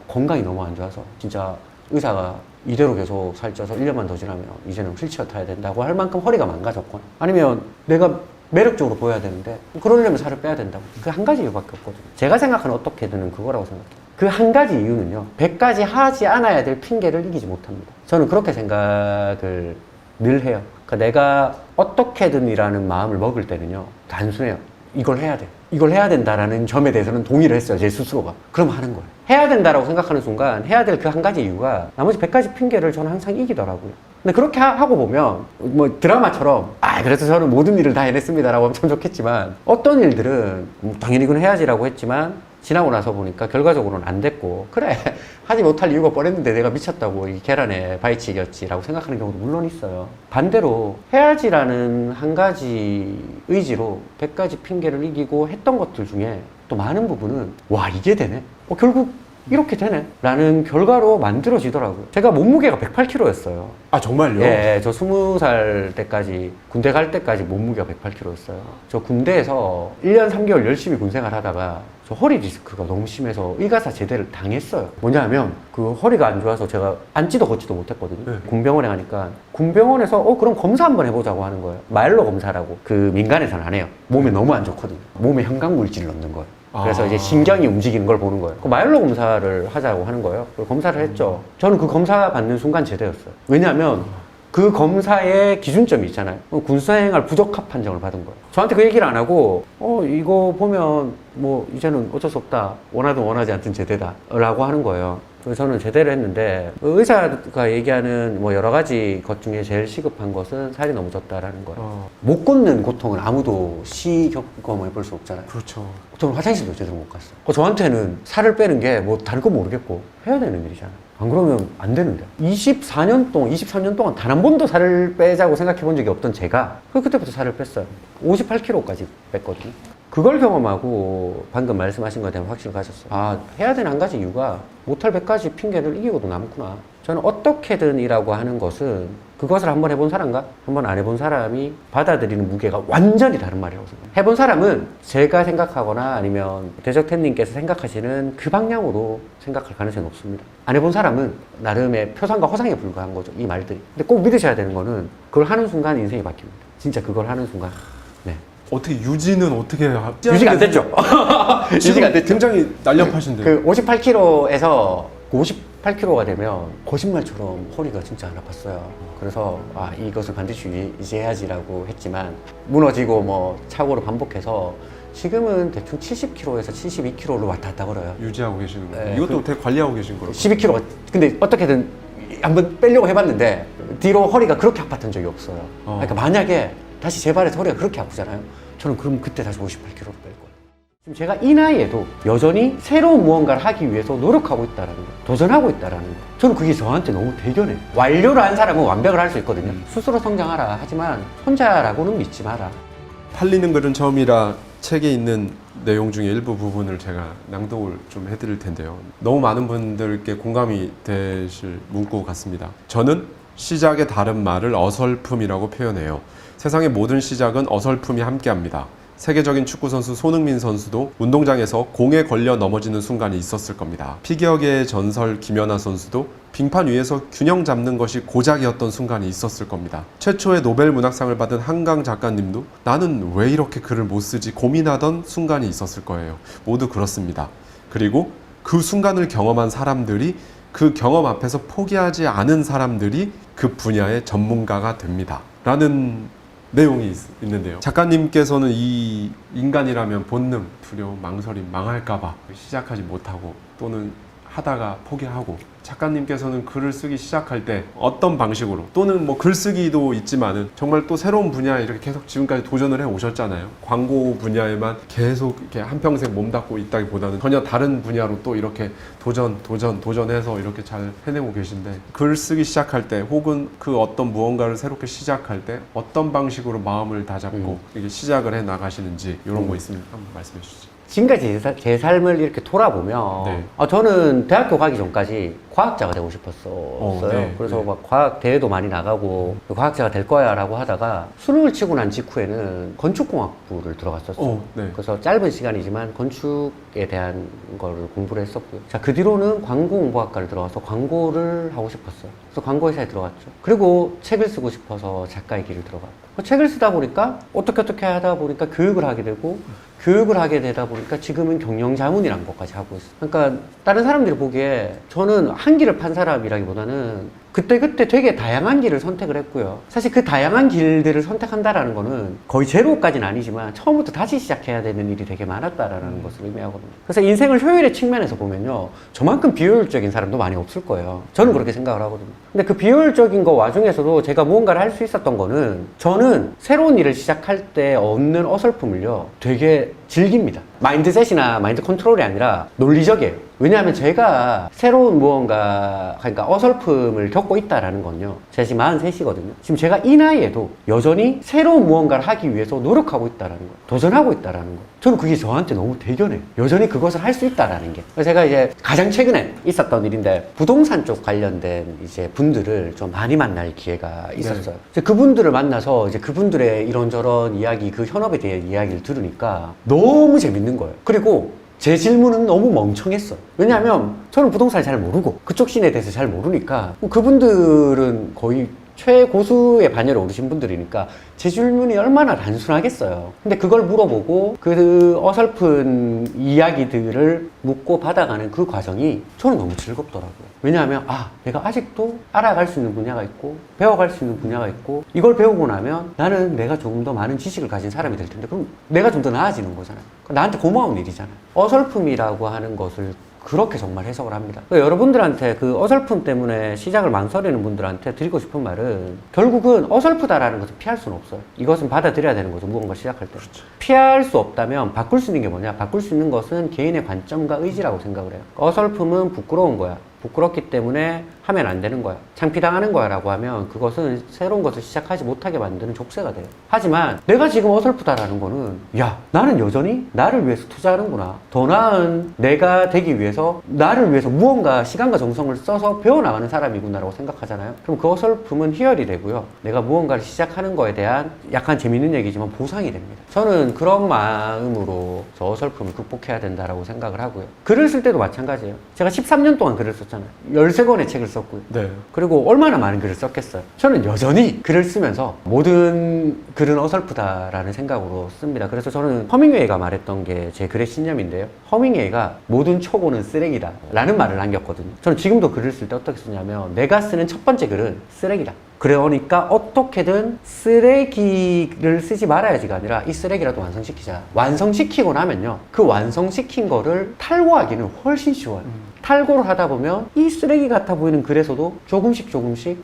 건강이 너무 안 좋아서, 진짜 의사가 이대로 계속 살쪄서 1년만 더 지나면 이제는 휠체어 타야 된다고 할 만큼 허리가 망가졌거나, 아니면 내가 매력적으로 보여야 되는데 그러려면 살을 빼야 된다고. 그 한 가지 이유밖에 없거든요. 제가 생각하는 어떻게든 그거라고 생각해요. 그 한 가지 이유는요, 100가지 하지 않아야 될 핑계를 이기지 못합니다. 저는 그렇게 생각을 늘 해요. 그러니까 내가 어떻게든이라는 마음을 먹을 때는요, 단순해요. 이걸 해야 돼. 이걸 해야 된다라는 점에 대해서는 동의를 했어요, 제 스스로가. 그럼 하는 거예요. 해야 된다라고 생각하는 순간 해야 될 그 한 가지 이유가 나머지 100가지 핑계를 저는 항상 이기더라고요. 근데 그렇게 하고 보면 뭐 드라마처럼 그래서 저는 모든 일을 다 해냈습니다라고 하면 참 좋겠지만, 어떤 일들은 당연히 이건 해야지라고 했지만 지나고 나서 보니까 결과적으로는 안 됐고, 그래 하지 못할 이유가 뻔했는데 내가 미쳤다고 이 계란에 바위치기였지라고 생각하는 경우도 물론 있어요. 반대로 해야지라는 한 가지 의지로 100가지 핑계를 이기고 했던 것들 중에 또 많은 부분은 이게 되네? 결국 이렇게 되네? 라는 결과로 만들어지더라고요. 제가 몸무게가 108kg였어요. 아, 정말요? 예, 저 20살 때까지, 군대 갈 때까지 몸무게가 108kg였어요. 저 군대에서 1년 3개월 열심히 군생활 하다가 저 허리 디스크가 너무 심해서 의가사 제대를 당했어요. 뭐냐면 그 허리가 안 좋아서 제가 앉지도 걷지도 못했거든요. 네. 군병원에 가니까 군병원에서 그럼 검사 한번 해보자고 하는 거예요. 마일로 검사라고. 그 민간에서는 안 해요. 몸에 너무 안 좋거든요. 몸에 현강물질을 넣는 거예요. 그래서 이제 신경이 움직이는 걸 보는 거예요. 그 마일로 검사를 하자고 하는 거예요. 검사를 했죠. 저는 그 검사 받는 순간 제대였어요. 왜냐하면 그 검사의 기준점이 있잖아요. 군수행활 부적합 판정을 받은 거예요. 저한테 그 얘기를 안 하고 이거 보면 뭐 이제는 어쩔 수 없다. 원하든 원하지 않든 제대다 라고 하는 거예요. 그래서 저는 제대를 했는데, 의사가 얘기하는 뭐 여러 가지 것 중에 제일 시급한 것은 살이 너무 쪘다라는 거예요. 못 걷는 고통은 아무도 경험해 볼 수 없잖아요. 그렇죠. 저는 화장실도 제대로 못 갔어요. 저한테는 살을 빼는 게 뭐 다른 건 모르겠고 해야 되는 일이잖아요. 안 그러면 안 되는데. 23년 동안 단 한 번도 살을 빼자고 생각해 본 적이 없던 제가 그때부터 살을 뺐어요. 58kg까지 뺐거든요. 그걸 경험하고 방금 말씀하신 거에 대한 확신을 가졌어요. 해야 되는 한 가지 이유가 못할 100가지 핑계를 이기고도 남구나. 저는 어떻게든이라고 하는 것은 그것을 한번 해본 사람과 한번 안 해본 사람이 받아들이는 무게가 완전히 다른 말이라고 생각해요. 해본 사람은 제가 생각하거나 아니면 대적태님께서 생각하시는 그 방향으로 생각할 가능성이 높습니다. 안 해본 사람은 나름의 표상과 허상에 불과한 거죠, 이 말들이. 근데 꼭 믿으셔야 되는 거는 그걸 하는 순간 인생이 바뀝니다. 진짜 그걸 하는 순간. 네. 어떻게 유지는 어떻게 유지가 안 됐죠. 유지가 안 됐죠. 굉장히 날렵하신데. 그 58kg에서 58kg가 되면 거짓말처럼 허리가 진짜 안 아팠어요. 그래서 이것을 반드시 유지해야지라고 했지만 무너지고 뭐 착오를 반복해서 지금은 대충 70kg에서 72kg로 왔다 갔다 걸어요. 유지하고 계시는 거예요. 네, 이것도 되게 관리하고 계신 거예요. 12kg. 근데 어떻게든 한번 빼려고 해봤는데 뒤로 허리가 그렇게 아팠던 적이 없어요. 그러니까 만약에 다시 재발해서 허리가 그렇게 아프잖아요. 저는 그럼 그때 다시 58kg로 뺄 거예요. 지금 제가 이 나이에도 여전히 새로운 무언가를 하기 위해서 노력하고 있다는 거, 도전하고 있다는 거. 저는 그게 저한테 너무 대견해요. 완료를 한 사람은 완벽을 할 수 있거든요. 스스로 성장하라. 하지만 혼자라고는 믿지 마라. 팔리는 글은 처음이라 책에 있는 내용 중에 일부 부분을 제가 낭독을 좀 해드릴 텐데요. 너무 많은 분들께 공감이 되실 문구 같습니다. 저는 시작의 다른 말을 어설픔이라고 표현해요. 세상의 모든 시작은 어설픔이 함께합니다. 세계적인 축구선수 손흥민 선수도 운동장에서 공에 걸려 넘어지는 순간이 있었을 겁니다. 피겨계의 전설 김연아 선수도 빙판 위에서 균형 잡는 것이 고작이었던 순간이 있었을 겁니다. 최초의 노벨 문학상을 받은 한강 작가님도 나는 왜 이렇게 글을 못 쓰지 고민하던 순간이 있었을 거예요. 모두 그렇습니다. 그리고 그 순간을 경험한 사람들이, 그 경험 앞에서 포기하지 않은 사람들이 그 분야의 전문가가 됩니다. 라는 내용이 있는데요. 작가님께서는 이 인간이라면 본능, 두려움, 망설임, 망할까봐 시작하지 못하고 또는 하다가 포기하고, 작가님께서는 글을 쓰기 시작할 때 어떤 방식으로, 또는 뭐 글쓰기도 있지만은 정말 또 새로운 분야에 이렇게 계속 지금까지 도전을 해 오셨잖아요. 광고 분야에만 계속 이렇게 한평생 몸담고 있다기보다는 전혀 다른 분야로 또 이렇게 도전해서 이렇게 잘 해내고 계신데, 글 쓰기 시작할 때 혹은 그 어떤 무언가를 새롭게 시작할 때 어떤 방식으로 마음을 다잡고 이렇게 시작을 해 나가시는지 이런 거 있으면 한번 말씀해 주시죠. 지금까지 제 삶을 이렇게 돌아보면 네. 저는 대학교 가기 전까지 과학자가 되고 싶었어요. 네, 그래서 네. 막 과학 대회도 많이 나가고 과학자가 될 거야 라고 하다가 수능을 치고 난 직후에는 건축공학부를 들어갔었어요. 네. 그래서 짧은 시간이지만 건축에 대한 거를 공부를 했었고요. 자, 그 뒤로는 광고홍보학과를 들어가서 광고를 하고 싶었어요. 그래서 광고회사에 들어갔죠. 그리고 책을 쓰고 싶어서 작가의 길을 들어갔고, 책을 쓰다 보니까 어떻게 하다 보니까 교육을 하게 되고, 교육을 하게 되다 보니까 지금은 경영자문이라는 것까지 하고 있어요. 그러니까 다른 사람들이 보기에 저는 한 길을 판 사람이라기보다는 그때 되게 다양한 길을 선택을 했고요. 사실 그 다양한 길들을 선택한다라는 거는 거의 제로까지는 아니지만 처음부터 다시 시작해야 되는 일이 되게 많았다라는 것을 의미하거든요. 그래서 인생을 효율의 측면에서 보면요, 저만큼 비효율적인 사람도 많이 없을 거예요. 저는 그렇게 생각을 하거든요. 근데 그 비효율적인 거 와중에서도 제가 무언가를 할 수 있었던 거는, 저는 새로운 일을 시작할 때 얻는 어설픔을요 되게 즐깁니다. 마인드셋이나 마인드 컨트롤이 아니라 논리적이에요. 왜냐하면 제가 새로운 무언가, 그러니까 어설픔을 겪고 있다라는 건요, 제가 지금 43이거든요. 지금 제가 이 나이에도 여전히 새로운 무언가를 하기 위해서 노력하고 있다라는 거예요. 도전하고 있다라는 거예요. 저는 그게 저한테 너무 대견해요. 여전히 그것을 할 수 있다라는 게. 그래서 제가 이제 가장 최근에 있었던 일인데, 부동산 쪽 관련된 이제 분들을 좀 많이 만날 기회가 있었어요. 이제 그분들을 만나서 이제 그분들의 이런저런 이야기, 그 현업에 대한 이야기를 들으니까 너무 재밌는 거예요. 그리고 제 질문은 너무 멍청했어요. 왜냐하면 저는 부동산을 잘 모르고 그쪽 씬에 대해서 잘 모르니까, 그분들은 거의 최고수의 반열에 오르신 분들이니까 제 질문이 얼마나 단순하겠어요. 근데 그걸 물어보고 그 어설픈 이야기들을 묻고 받아가는 그 과정이 저는 너무 즐겁더라고요. 왜냐하면 내가 아직도 알아갈 수 있는 분야가 있고 배워갈 수 있는 분야가 있고, 이걸 배우고 나면 나는 내가 조금 더 많은 지식을 가진 사람이 될 텐데, 그럼 내가 좀 더 나아지는 거잖아요. 나한테 고마운 일이잖아요. 어설픔이라고 하는 것을 그렇게 정말 해석을 합니다. 여러분들한테 그 어설픔 때문에 시작을 망설이는 분들한테 드리고 싶은 말은, 결국은 어설프다라는 것을 피할 수는 없어요. 이것은 받아들여야 되는 거죠, 무언가 시작할 때. 그렇죠. 피할 수 없다면 바꿀 수 있는 게 뭐냐? 바꿀 수 있는 것은 개인의 관점과 의지라고 생각을 해요. 어설픔은 부끄러운 거야. 부끄럽기 때문에 하면 안 되는 거야. 창피당하는 거야 라고 하면 그것은 새로운 것을 시작하지 못하게 만드는 족쇄가 돼요. 하지만 내가 지금 어설프다라는 거는 야, 나는 여전히 나를 위해서 투자하는구나. 더 나은 내가 되기 위해서 나를 위해서 무언가 시간과 정성을 써서 배워나가는 사람이구나라고 생각하잖아요. 그럼 그 어설픔은 희열이 되고요. 내가 무언가를 시작하는 거에 대한 약간 재밌는 얘기지만 보상이 됩니다. 저는 그런 마음으로 저 어설픔을 극복해야 된다라고 생각을 하고요. 글을 쓸 때도 마찬가지예요. 제가 13년 동안 글을 썼잖아요. 13권의 책을 썼고요. 네. 그리고 얼마나 많은 글을 썼겠어요. 저는 여전히 글을 쓰면서 모든 글은 어설프다라는 생각으로 씁니다. 그래서 저는 허밍웨이가 말했던 게 제 글의 신념인데요. 허밍웨이가 모든 초고는 쓰레기다 라는 말을 남겼거든요. 저는 지금도 글을 쓸 때 어떻게 쓰냐면 내가 쓰는 첫 번째 글은 쓰레기다. 그러니까 어떻게든 쓰레기를 쓰지 말아야지가 아니라 이 쓰레기라도 완성시키자. 완성시키고 나면요. 그 완성시킨 거를 탈고하기는 훨씬 쉬워요. 탈고를 하다 보면 이 쓰레기 같아 보이는 글에서도 조금씩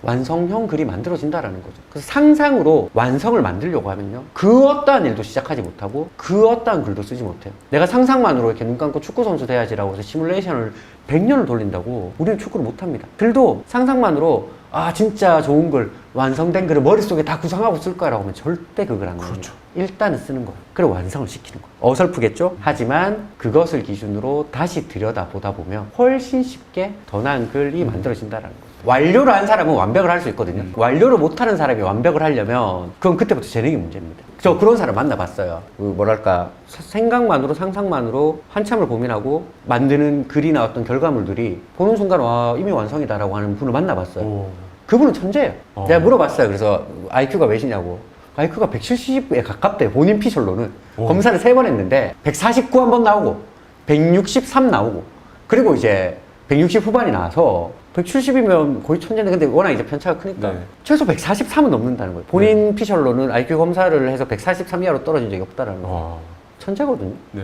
완성형 글이 만들어진다라는 거죠. 그래서 상상으로 완성을 만들려고 하면요. 그 어떠한 일도 시작하지 못하고 그 어떠한 글도 쓰지 못해요. 내가 상상만으로 이렇게 눈 감고 축구선수 돼야지라고 해서 시뮬레이션을 100년을 돌린다고 우리는 축구를 못합니다. 글도 상상만으로 아 진짜 좋은 글, 완성된 글을 머릿속에 다 구상하고 쓸 거라고 하면 절대 그 글 안 나옵니다. 일단은 쓰는 거예요. 그리고 완성을 시키는 거예요. 어설프겠죠? 하지만 그것을 기준으로 다시 들여다보다 보면 훨씬 쉽게 더 나은 글이 만들어진다는 거예요. 완료를 한 사람은 완벽을 할 수 있거든요. 완료를 못하는 사람이 완벽을 하려면 그건 그때부터 재능이 문제입니다. 저 그런 사람 만나봤어요. 뭐랄까 생각만으로 상상만으로 한참을 고민하고 만드는 글이나 어떤 결과물들이 보는 순간 와 이미 완성이다라고 하는 분을 만나봤어요. 그분은 천재예요. 내가 물어봤어요. 그래서 IQ가 몇이냐고. IQ가 170에 가깝대요. 본인 피셜로는. 검사를 3번 했는데 149 한 번 나오고 163 나오고 그리고 이제 160 후반이 나와서 170이면 거의 천재인데 근데 워낙 이제 편차가 크니까 네. 최소 143은 넘는다는 거예요. 본인 피셜로는 IQ 검사를 해서 143 이하로 떨어진 적이 없다라는 거예요. 천재거든요. 네.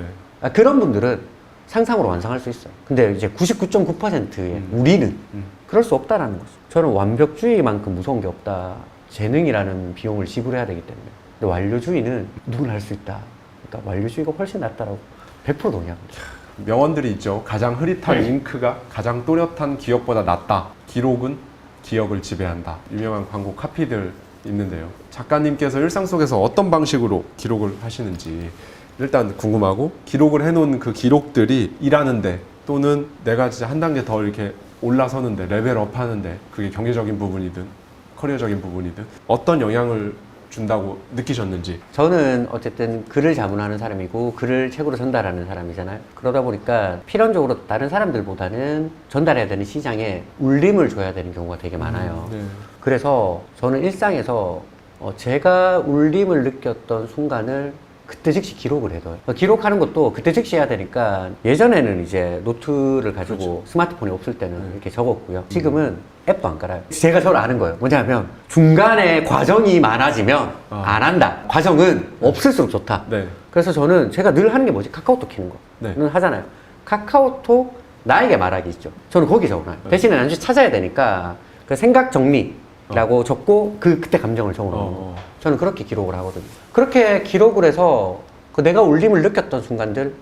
그런 분들은 상상으로 완성할 수 있어요. 근데 이제 99.9%의 우리는 그럴 수 없다라는 거죠. 저는 완벽주의만큼 무서운 게 없다. 재능이라는 비용을 지불해야 되기 때문에. 근데 완료주의는 누구나 할 수 있다. 그러니까 완료주의가 훨씬 낫다라고 100% 동의합니다. 명언들이 있죠. 가장 흐릿한 잉크가 가장 또렷한 기억보다 낫다. 기록은 기억을 지배한다. 유명한 광고 카피들 있는데요. 작가님께서 일상 속에서 어떤 방식으로 기록을 하시는지 일단 궁금하고 기록을 해놓은 그 기록들이 일하는데 또는 내가 진짜 한 단계 더 이렇게 올라서는데 레벨업 하는데 그게 경제적인 부분이든 커리어적인 부분이든 어떤 영향을 준다고 느끼셨는지. 저는 어쨌든 글을 자문하는 사람이고 글을 책으로 전달하는 사람이잖아요. 그러다 보니까 필연적으로 다른 사람들보다는 전달해야 되는 시장에 울림을 줘야 되는 경우가 되게 많아요. 네. 그래서 저는 일상에서 제가 울림을 느꼈던 순간을 그때 즉시 기록을 해둬요. 기록하는 것도 그때 즉시 해야 되니까 예전에는 이제 노트를 가지고 스마트폰이 없을 때는 이렇게 적었고요. 지금은 앱도 안 깔아요. 제가 저를 아는 거예요. 뭐냐면 중간에 과정이 많아지면 안 한다. 과정은 없을수록 좋다. 네. 그래서 저는 제가 늘 하는 게 뭐지? 카카오톡 키는 거. 네. 는 하잖아요. 카카오톡 나에게 말하기 있죠. 저는 거기 적어놔요. 대신에 나중에 찾아야 되니까 그 생각 정리라고 적고 그때 감정을 적어놓는 거예요. 저는 그렇게 기록을 하거든요. 그렇게 기록을 해서 그 내가 울림을 느꼈던 순간들은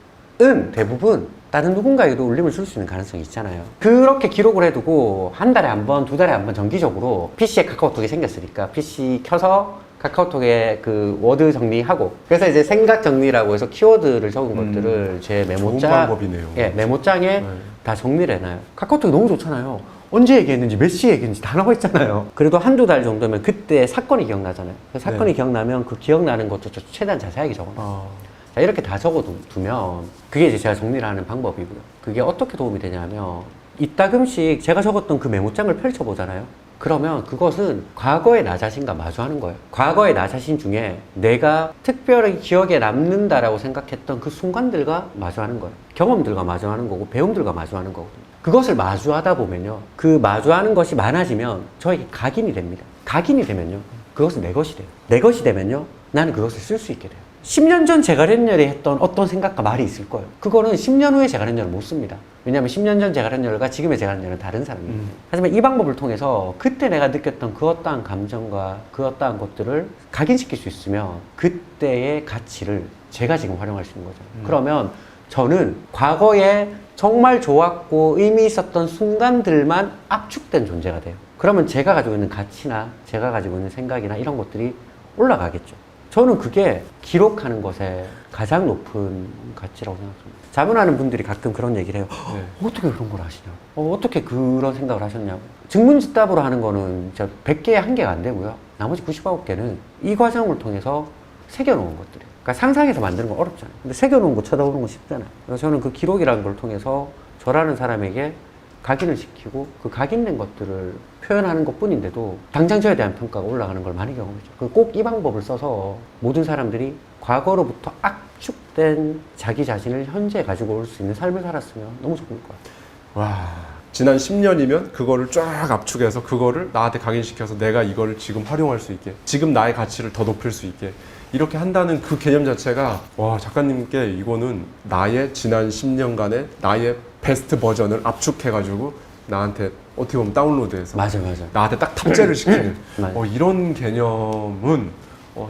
대부분 다른 누군가에게도 울림을 줄 수 있는 가능성이 있잖아요. 그렇게 기록을 해두고 한 달에 한 번, 2달에 한 번 정기적으로 PC에 카카오톡이 생겼으니까 PC 켜서 카카오톡에 그 워드 정리하고 그래서 이제 생각 정리라고 해서 키워드를 적은 것들을 제 좋은 메모장, 방법이네요. 예, 메모장에 다 정리를 해놔요. 카카오톡이 너무 좋잖아요. 언제 얘기했는지 몇 시에 얘기했는지 다 나와 있잖아요. 그래도 한두 달 정도면 그때 사건이 기억나잖아요. 그 사건이 기억나면 그 기억나는 것도 최대한 자세하게 적어놔요. 자, 이렇게 다 적어두면 그게 이제 제가 정리를 하는 방법이고요. 그게 어떻게 도움이 되냐면 이따금씩 제가 적었던 그 메모장을 펼쳐보잖아요. 그러면 그것은 과거의 나 자신과 마주하는 거예요. 과거의 나 자신 중에 내가 특별히 기억에 남는다라고 생각했던 그 순간들과 마주하는 거예요. 경험들과 마주하는 거고 배움들과 마주하는 거거든요. 그것을 마주하다 보면요. 그 마주하는 것이 많아지면 저에게 각인이 됩니다. 각인이 되면요. 그것은 내 것이 돼요. 내 것이 되면요. 나는 그것을 쓸 수 있게 돼요. 10년 전 제가련열에 했던 어떤 생각과 말이 있을 거예요. 그거는 10년 후에 제가련열을 못 씁니다. 왜냐하면 10년 전 제가련열과 지금의 제가련열은 다른 사람입니다. 하지만 이 방법을 통해서 그때 내가 느꼈던 그 어떠한 감정과 그 어떠한 것들을 각인시킬 수 있으면 그때의 가치를 제가 지금 활용할 수 있는 거죠. 그러면 저는 과거에 정말 좋았고 의미 있었던 순간들만 압축된 존재가 돼요. 그러면 제가 가지고 있는 가치나 제가 가지고 있는 생각이나 이런 것들이 올라가겠죠. 저는 그게 기록하는 것에 가장 높은 가치라고 생각합니다. 자문하는 분들이 가끔 그런 얘기를 해요. 네. 어떻게 그런 걸 하시냐고. 어떻게 그런 생각을 하셨냐고. 증문즉답으로 하는 거는 100개에 1개가 안 되고요. 나머지 99개는 이 과정을 통해서 새겨놓은 것들이에요. 그러니까 상상해서 만드는 건 어렵잖아요. 근데 새겨놓은 거 쳐다보는 건 쉽잖아요. 그래서 저는 그 기록이라는 걸 통해서 저라는 사람에게 각인을 시키고 그 각인된 것들을 표현하는 것 뿐인데도 당장 저에 대한 평가가 올라가는 걸 많이 경험했죠. 꼭 이 방법을 써서 모든 사람들이 과거로부터 압축된 자기 자신을 현재 가지고 올 수 있는 삶을 살았으면 너무 좋을 것 같아요. 와, 지난 10년이면 그거를 쫙 압축해서 그거를 나한테 각인시켜서 내가 이거를 지금 활용할 수 있게, 지금 나의 가치를 더 높일 수 있게 이렇게 한다는 그 개념 자체가, 와, 작가님께 이거는 나의 지난 10년간의 나의 베스트 버전을 압축해가지고 나한테 어떻게 보면 다운로드해서 맞아. 나한테 딱 탑재를 시키는 맞아. 이런 개념은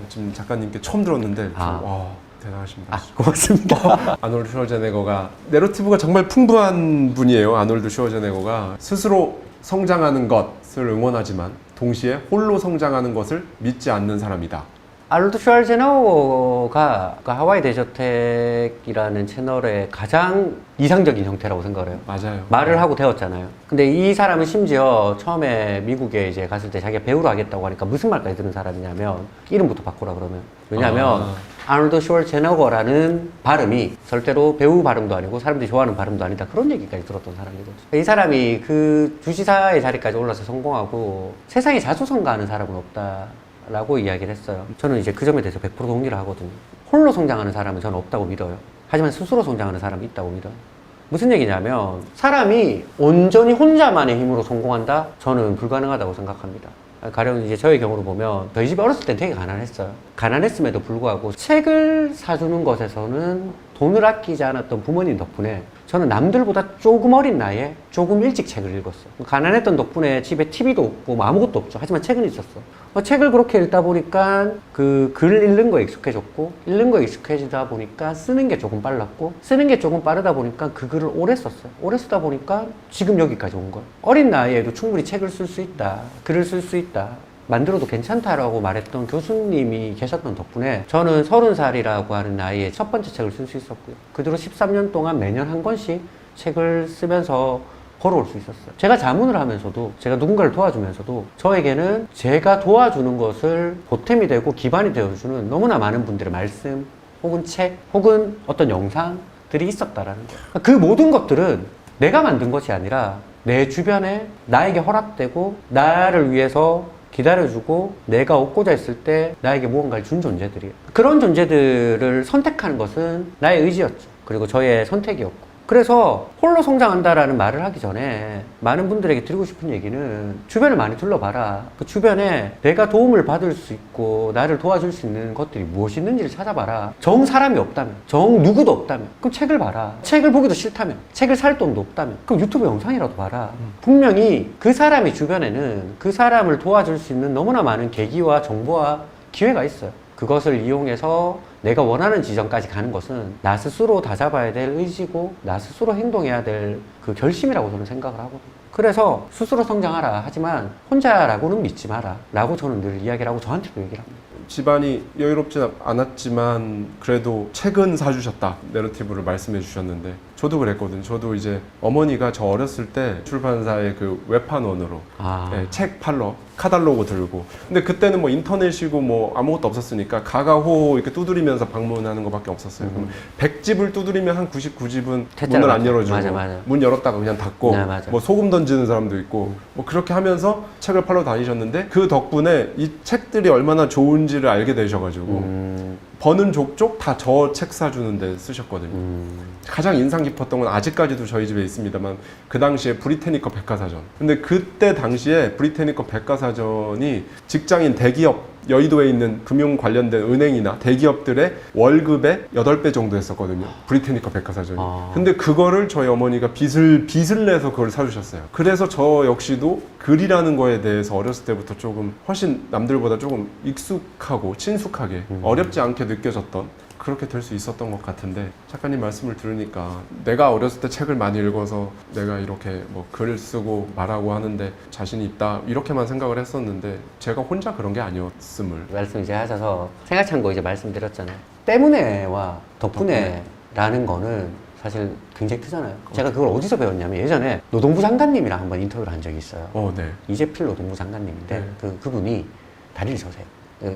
지금 작가님께 처음 들었는데 아. 와, 대단하십니다. 고맙습니다. 아놀드 슈워제네거가 내러티브가 정말 풍부한 분이에요. 아놀드 슈워제네거가 스스로 성장하는 것을 응원하지만 동시에 홀로 성장하는 것을 믿지 않는 사람이다. 아놀드 슈왈제네거가 그 하와이 대저택이라는 채널의 가장 이상적인 형태라고 생각을 해요. 맞아요. 말을 하고 되었잖아요. 근데 이 사람은 심지어 처음에 미국에 이제 갔을 때 자기가 배우로 하겠다고 하니까 무슨 말까지 들은 사람이냐면 이름부터 바꾸라 그러면. 왜냐면 아놀드 슈왈제네거라는 발음이 절대로 배우 발음도 아니고 사람들이 좋아하는 발음도 아니다. 그런 얘기까지 들었던 사람이거든요. 이 사람이 그 주지사의 자리까지 올라서 성공하고 세상에 자수성가하는 사람은 없다. 라고 이야기를 했어요. 저는 이제 그 점에 대해서 100% 동의를 하거든요. 홀로 성장하는 사람은 저는 없다고 믿어요. 하지만 스스로 성장하는 사람이 있다고 믿어요. 무슨 얘기냐면 사람이 온전히 혼자만의 힘으로 성공한다? 저는 불가능하다고 생각합니다. 가령 이제 저의 경우를 보면 저희 집이 어렸을 땐 되게 가난했어요. 가난했음에도 불구하고 책을 사주는 것에서는 돈을 아끼지 않았던 부모님 덕분에 저는 남들보다 조금 어린 나이에 조금 일찍 책을 읽었어요. 가난했던 덕분에 집에 TV도 없고 뭐 아무것도 없죠. 하지만 책은 있었어. 책을 그렇게 읽다 보니까 그 글 읽는 거에 익숙해졌고 읽는 거에 익숙해지다 보니까 쓰는 게 조금 빨랐고 쓰는 게 조금 빠르다 보니까 그 글을 오래 썼어요. 오래 쓰다 보니까 지금 여기까지 온 거예요. 어린 나이에도 충분히 책을 쓸 수 있다. 글을 쓸 수 있다. 만들어도 괜찮다라고 말했던 교수님이 계셨던 덕분에 저는 30살이라고 하는 나이에 첫 번째 책을 쓸 수 있었고요. 그 뒤로 13년 동안 매년 한 권씩 책을 쓰면서 걸어올 수 있었어요. 제가 자문을 하면서도 제가 누군가를 도와주면서도 저에게는 제가 도와주는 것을 보탬이 되고 기반이 되어주는 너무나 많은 분들의 말씀 혹은 책 혹은 어떤 영상들이 있었다라는 거예요. 그 모든 것들은 내가 만든 것이 아니라 내 주변에 나에게 허락되고 나를 위해서 기다려주고 내가 얻고자 했을 때 나에게 무언가를 준 존재들이에요. 그런 존재들을 선택하는 것은 나의 의지였죠. 그리고 저의 선택이었고. 그래서 홀로 성장한다라는 말을 하기 전에 많은 분들에게 드리고 싶은 얘기는 주변을 많이 둘러봐라. 그 주변에 내가 도움을 받을 수 있고 나를 도와줄 수 있는 것들이 무엇이 있는지를 찾아봐라. 정 사람이 없다면, 정 누구도 없다면 그럼 책을 봐라. 책을 보기도 싫다면, 책을 살 돈도 없다면 그럼 유튜브 영상이라도 봐라. 분명히 그 사람의 주변에는 그 사람을 도와줄 수 있는 너무나 많은 계기와 정보와 기회가 있어요. 그것을 이용해서 내가 원하는 지점까지 가는 것은 나 스스로 다잡아야 될 의지고 나 스스로 행동해야 될 그 결심이라고 저는 생각을 하거든요. 그래서 스스로 성장하라. 하지만 혼자라고는 믿지 마라. 라고 저는 늘 이야기를 하고 저한테도 얘기를 합니다. 집안이 여유롭진 않았지만 그래도 책은 사주셨다 내러티브를 말씀해 주셨는데 저도 그랬거든요. 저도 이제 어머니가 저 어렸을 때 출판사의 그 외판원으로 책 팔러 카달로그 들고 근데 그때는 뭐 인터넷이고 뭐 아무것도 없었으니까 가가호 이렇게 두드리면서 방문하는 것밖에 없었어요. 그럼 100집을 두드리면 한 99집은 문을 안 열어주고 맞아. 문 열었다가 그냥 닫고 네, 맞아. 뭐 소금 던지는 사람도 있고 뭐 그렇게 하면서 책을 팔러 다니셨는데 그 덕분에 이 책들이 얼마나 좋은지를 알게 되셔가지고 버는 족족 다 저 책 사주는 데 쓰셨거든요. 가장 인상 깊었던 건 아직까지도 저희 집에 있습니다만 그 당시에 브리테니커 백과사전. 근데 그때 당시에 브리테니커 백과사전이 직장인 대기업 여의도에 있는 금융 관련된 은행이나 대기업들의 월급의 8배 정도 했었거든요. 브리테니커 백과사전이. 근데 그거를 저희 어머니가 빚을 내서 그걸 사주셨어요. 그래서 저 역시도 글이라는 거에 대해서 어렸을 때부터 조금 훨씬 남들보다 조금 익숙하고 친숙하게 어렵지 않게 느껴졌던 그렇게 될 수 있었던 것 같은데 작가님 말씀을 들으니까 내가 어렸을 때 책을 많이 읽어서 내가 이렇게 뭐 글을 쓰고 말하고 하는데 자신이 있다 이렇게만 생각을 했었는데 제가 혼자 그런 게 아니었음을. 말씀 이제 하셔서 생각찬 거 이제 말씀드렸잖아요. 때문에와 덕분에라는 거는 사실 굉장히 크잖아요. 제가 그걸 어디서 배웠냐면 예전에 노동부 장관님이랑 한번 인터뷰를 한 적이 있어요. 네. 이재필 노동부 장관님인데 네. 그분이 다리를 저세요.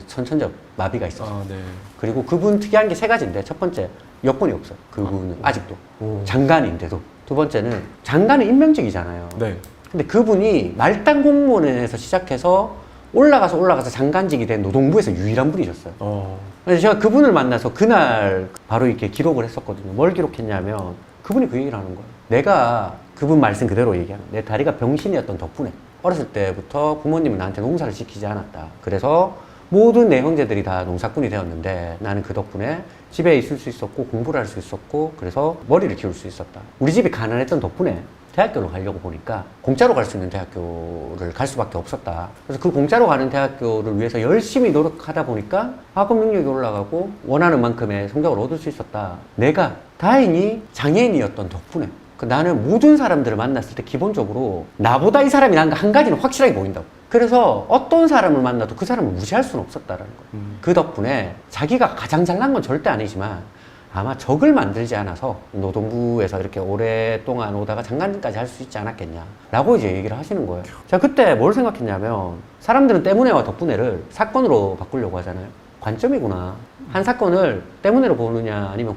선천적 마비가 있어서. 네. 그리고 그분 특이한 게 세 가지인데 첫 번째 여권이 없어요. 그분은 아직도 장관인데도. 두 번째는 장관은 임명직이잖아요. 네. 근데 그분이 말단 공무원에서 시작해서 올라가서 장관직이 된 노동부에서 유일한 분이셨어요. 그래서 제가 그분을 만나서 그날 바로 이렇게 기록을 했었거든요. 뭘 기록했냐면 그분이 그 얘기를 하는 거예요. 내가 그분 말씀 그대로 얘기하는 내 다리가 병신이었던 덕분에 어렸을 때부터 부모님은 나한테 농사를 시키지 않았다. 그래서 모든 내 형제들이 다 농사꾼이 되었는데 나는 그 덕분에 집에 있을 수 있었고 공부를 할 수 있었고 그래서 머리를 키울 수 있었다. 우리 집이 가난했던 덕분에 대학교를 가려고 보니까 공짜로 갈 수 있는 대학교를 갈 수밖에 없었다. 그래서 그 공짜로 가는 대학교를 위해서 열심히 노력하다 보니까 학업 능력이 올라가고 원하는 만큼의 성적을 얻을 수 있었다. 내가 다행히 장애인이었던 덕분에 나는 모든 사람들을 만났을 때 기본적으로 나보다 이 사람이 나은 거 한 가지는 확실하게 보인다고. 그래서 어떤 사람을 만나도 그 사람을 무시할 수는 없었다라는 거예요. 그 덕분에 자기가 가장 잘난 건 절대 아니지만 아마 적을 만들지 않아서 노동부에서 이렇게 오랫동안 오다가 장관까지 할 수 있지 않았겠냐라고 이제 얘기를 하시는 거예요. 제가 그때 뭘 생각했냐면 사람들은 때문에와 덕분에를 사건으로 바꾸려고 하잖아요. 관점이구나. 한 사건을 때문에로 보느냐 아니면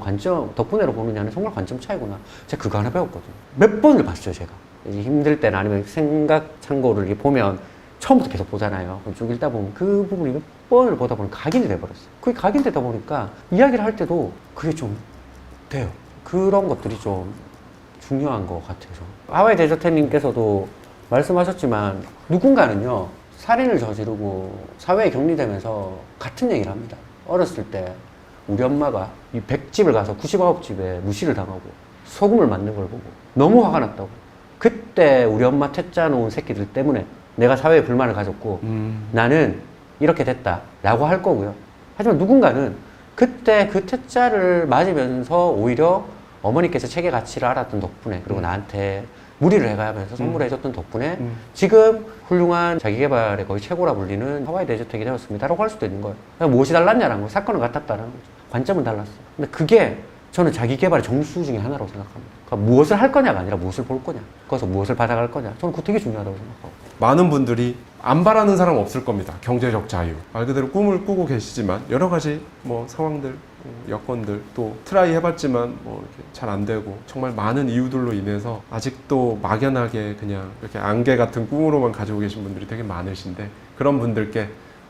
덕분에로 보느냐는 정말 관점 차이구나. 제가 그거 하나 배웠거든요. 몇 번을 봤어요, 제가. 이제 힘들 때나 아니면 생각 참고를 이렇게 보면 처음부터 계속 보잖아요. 쭉 읽다 보면 그 부분이 몇 번을 보다 보니 각인이 돼버렸어요. 그게 각인되다 보니까 이야기를 할 때도 그게 좀 돼요. 그런 것들이 좀 중요한 것 같아서. 하와이 데저트님께서도 말씀하셨지만 누군가는요, 살인을 저지르고 사회에 격리되면서 같은 얘기를 합니다. 어렸을 때 우리 엄마가 이 100집을 가서 99집에 무시를 당하고 소금을 맞는 걸 보고 너무 화가 났다고. 그때 우리 엄마 퇴짜 놓은 새끼들 때문에 내가 사회에 불만을 가졌고 나는 이렇게 됐다 라고 할 거고요. 하지만 누군가는 그때 그 퇴짜를 맞으면서 오히려 어머니께서 책의 가치를 알았던 덕분에 그리고 나한테 무리를 해가면서 선물해줬던 덕분에 지금 훌륭한 자기개발의 거의 최고라 불리는 하와이 데저텍이 되었습니다 라고 할 수도 있는 거예요. 무엇이 달랐냐라는 거, 사건은 같았다는 거죠. 관점은 달랐어. 근데 그게 저는 자기개발의 정수 중에 하나라고 생각합니다. 그러니까 무엇을 할 거냐가 아니라 무엇을 볼 거냐, 거기서 무엇을 받아갈 거냐, 저는 그거 되게 중요하다고 생각하고. 많은 분들이 안 바라는 사람 없을 겁니다. 경제적 자유. 말 그대로 꿈을 꾸고 계시지만 여러 가지 뭐 상황들, 여건들 또 트라이 해봤지만 뭐 이렇게 잘 안 되고 정말 많은 이유들로 인해서 아직도 막연하게 그냥 이렇게 안개 같은 꿈으로만 가지고 계신 분들이 되게 많으신데 그런 분들께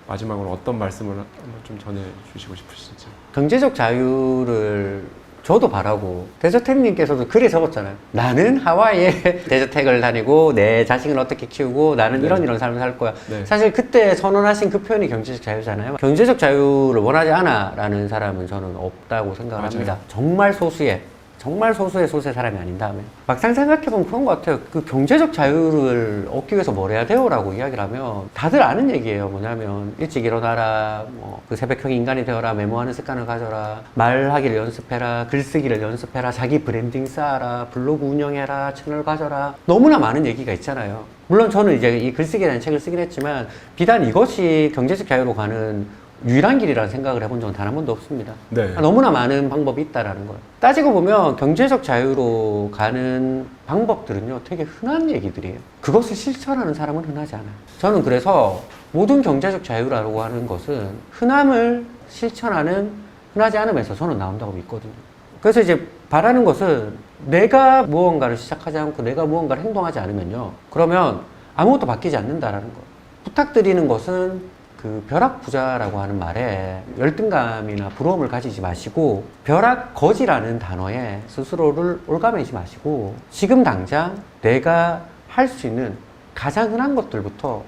마지막으로 어떤 말씀을 한번 좀 전해주시고 싶으신지. 경제적 자유를 저도 바라고 데저텍님께서도 글에 적었잖아요. 나는 하와이에 데저텍을 다니고 내 자식을 어떻게 키우고 나는 네. 이런 삶을 살 거야. 네. 사실 그때 선언하신 그 표현이 경제적 자유잖아요. 경제적 자유를 원하지 않아 라는 사람은 저는 없다고 생각을 맞아요. 합니다. 정말 소수의 사람이 아닌 다음에 막상 생각해보면 그런 것 같아요. 그 경제적 자유를 얻기 위해서 뭘 해야 돼요? 라고 이야기를 하면 다들 아는 얘기예요. 뭐냐면 일찍 일어나라, 그 새벽형 인간이 되어라, 메모하는 습관을 가져라, 말하기를 연습해라, 글쓰기를 연습해라, 자기 브랜딩 쌓아라, 블로그 운영해라, 채널 가져라. 너무나 많은 얘기가 있잖아요. 물론 저는 이제 이 글쓰기라는 책을 쓰긴 했지만 비단 이것이 경제적 자유로 가는 유일한 길이라는 생각을 해본 적은 단 한 번도 없습니다. 네. 너무나 많은 방법이 있다라는 거예요. 따지고 보면 경제적 자유로 가는 방법들은요 되게 흔한 얘기들이에요. 그것을 실천하는 사람은 흔하지 않아요. 저는 그래서 모든 경제적 자유라고 하는 것은 흔함을 실천하는 흔하지 않음에서 저는 나온다고 믿거든요. 그래서 이제 바라는 것은 내가 무언가를 시작하지 않고 내가 무언가를 행동하지 않으면요 그러면 아무것도 바뀌지 않는다라는 거예요. 부탁드리는 것은 그 벼락부자라고 하는 말에 열등감이나 부러움을 가지지 마시고 벼락거지라는 단어에 스스로를 올가매지 마시고 지금 당장 내가 할 수 있는 가장 흔한 것들부터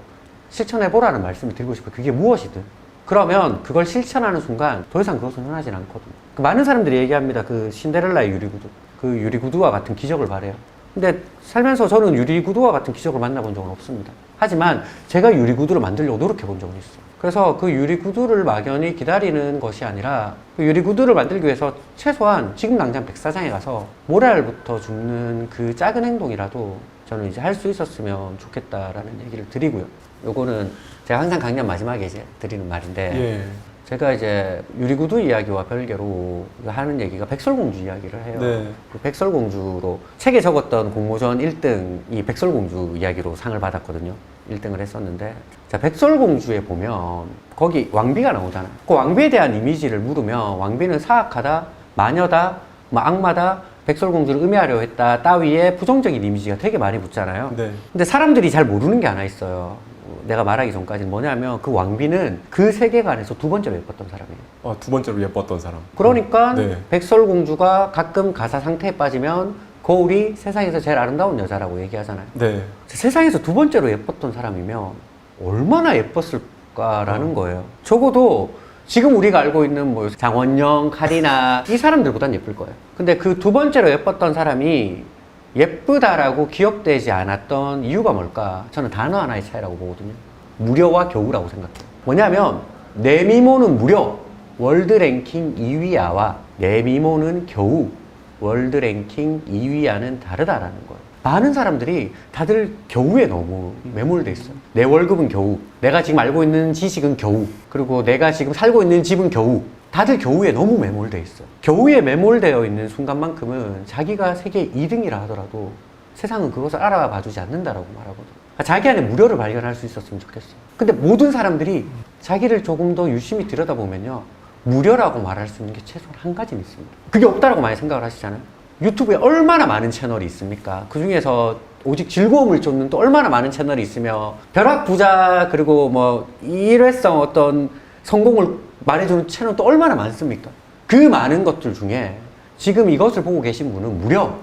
실천해보라는 말씀을 드리고 싶어요. 그게 무엇이든. 그러면 그걸 실천하는 순간 더 이상 그것은 흔하진 않거든요. 많은 사람들이 얘기합니다. 그 신데렐라의 유리구두. 그 유리구두와 같은 기적을 바래요. 근데 살면서 저는 유리구두와 같은 기적을 만나본 적은 없습니다. 하지만 제가 유리구두를 만들려고 노력해 본 적은 있어요. 그래서 그 유리구두를 막연히 기다리는 것이 아니라 그 유리구두를 만들기 위해서 최소한 지금 당장 백사장에 가서 모랄부터 줍는 그 작은 행동이라도 저는 이제 할 수 있었으면 좋겠다라는 얘기를 드리고요. 요거는 제가 항상 강연 마지막에 이제 드리는 말인데 예. 제가 이제 유리구두 이야기와 별개로 하는 얘기가 백설공주 이야기를 해요. 네. 그 백설공주로 책에 적었던 공모전 1등이 백설공주 이야기로 상을 받았거든요. 1등을 했었는데 자, 백설공주에 보면 거기 왕비가 나오잖아요. 그 왕비에 대한 이미지를 물으면 왕비는 사악하다, 마녀다, 뭐 악마다, 백설공주를 음해하려 했다 따위의 부정적인 이미지가 되게 많이 붙잖아요. 네. 근데 사람들이 잘 모르는 게 하나 있어요. 내가 말하기 전까지는 뭐냐면 그 왕비는 그 세계관에서 두 번째로 예뻤던 사람이에요. 두 번째로 예뻤던 사람. 그러니까 네. 백설공주가 가끔 가사 상태에 빠지면 거울이 세상에서 제일 아름다운 여자라고 얘기하잖아요. 네. 세상에서 두 번째로 예뻤던 사람이면 얼마나 예뻤을까라는 거예요. 적어도 지금 우리가 알고 있는 뭐 장원영, 카리나 이 사람들보단 예쁠 거예요. 근데 그 두 번째로 예뻤던 사람이 예쁘다라고 기억되지 않았던 이유가 뭘까? 저는 단어 하나의 차이라고 보거든요. 무려와 겨우라고 생각해요. 뭐냐면 내 미모는 무려 월드 랭킹 2위야와 내 미모는 겨우 월드 랭킹 2위야는 다르다라는 거예요. 많은 사람들이 다들 겨우에 너무 매몰돼 있어요. 내 월급은 겨우, 내가 지금 알고 있는 지식은 겨우, 그리고 내가 지금 살고 있는 집은 겨우. 다들 겨우에 너무 매몰돼 있어요. 겨우에 매몰되어 있는 순간만큼은 자기가 세계 2등이라 하더라도 세상은 그것을 알아봐 주지 않는다라고 말하거든요. 그러니까 자기 안에 무료를 발견할 수 있었으면 좋겠어요. 근데 모든 사람들이 자기를 조금 더 유심히 들여다보면요, 무료라고 말할 수 있는 게 최소한 한 가지는 있습니다. 그게 없다라고 많이 생각을 하시잖아요. 유튜브에 얼마나 많은 채널이 있습니까? 그 중에서 오직 즐거움을 쫓는 또 얼마나 많은 채널이 있으며 벼락부자 그리고 뭐 일회성 어떤 성공을 말해주는 채널 또 얼마나 많습니까? 그 많은 것들 중에 지금 이것을 보고 계신 분은 무려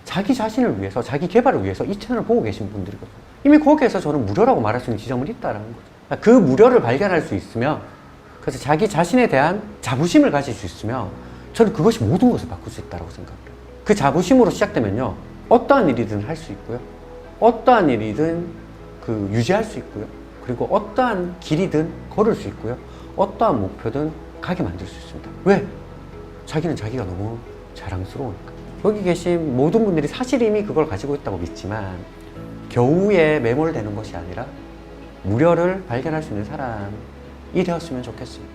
자기 자신을 위해서, 자기 개발을 위해서 이 채널을 보고 계신 분들이거든요. 이미 거기에서 저는 무료라고 말할 수 있는 지점은 있다는 거죠. 그 무료를 발견할 수 있으면, 그래서 자기 자신에 대한 자부심을 가질 수 있으면 저는 그것이 모든 것을 바꿀 수 있다고 생각해요. 그 자부심으로 시작되면요, 어떠한 일이든 할 수 있고요, 어떠한 일이든 유지할 수 있고요, 그리고 어떠한 길이든 걸을 수 있고요, 어떠한 목표든 가게 만들 수 있습니다. 왜? 자기는 자기가 너무 자랑스러우니까. 여기 계신 모든 분들이 사실 이미 그걸 가지고 있다고 믿지만 겨우에 매몰되는 것이 아니라 무료를 발견할 수 있는 사람이 되었으면 좋겠습니다.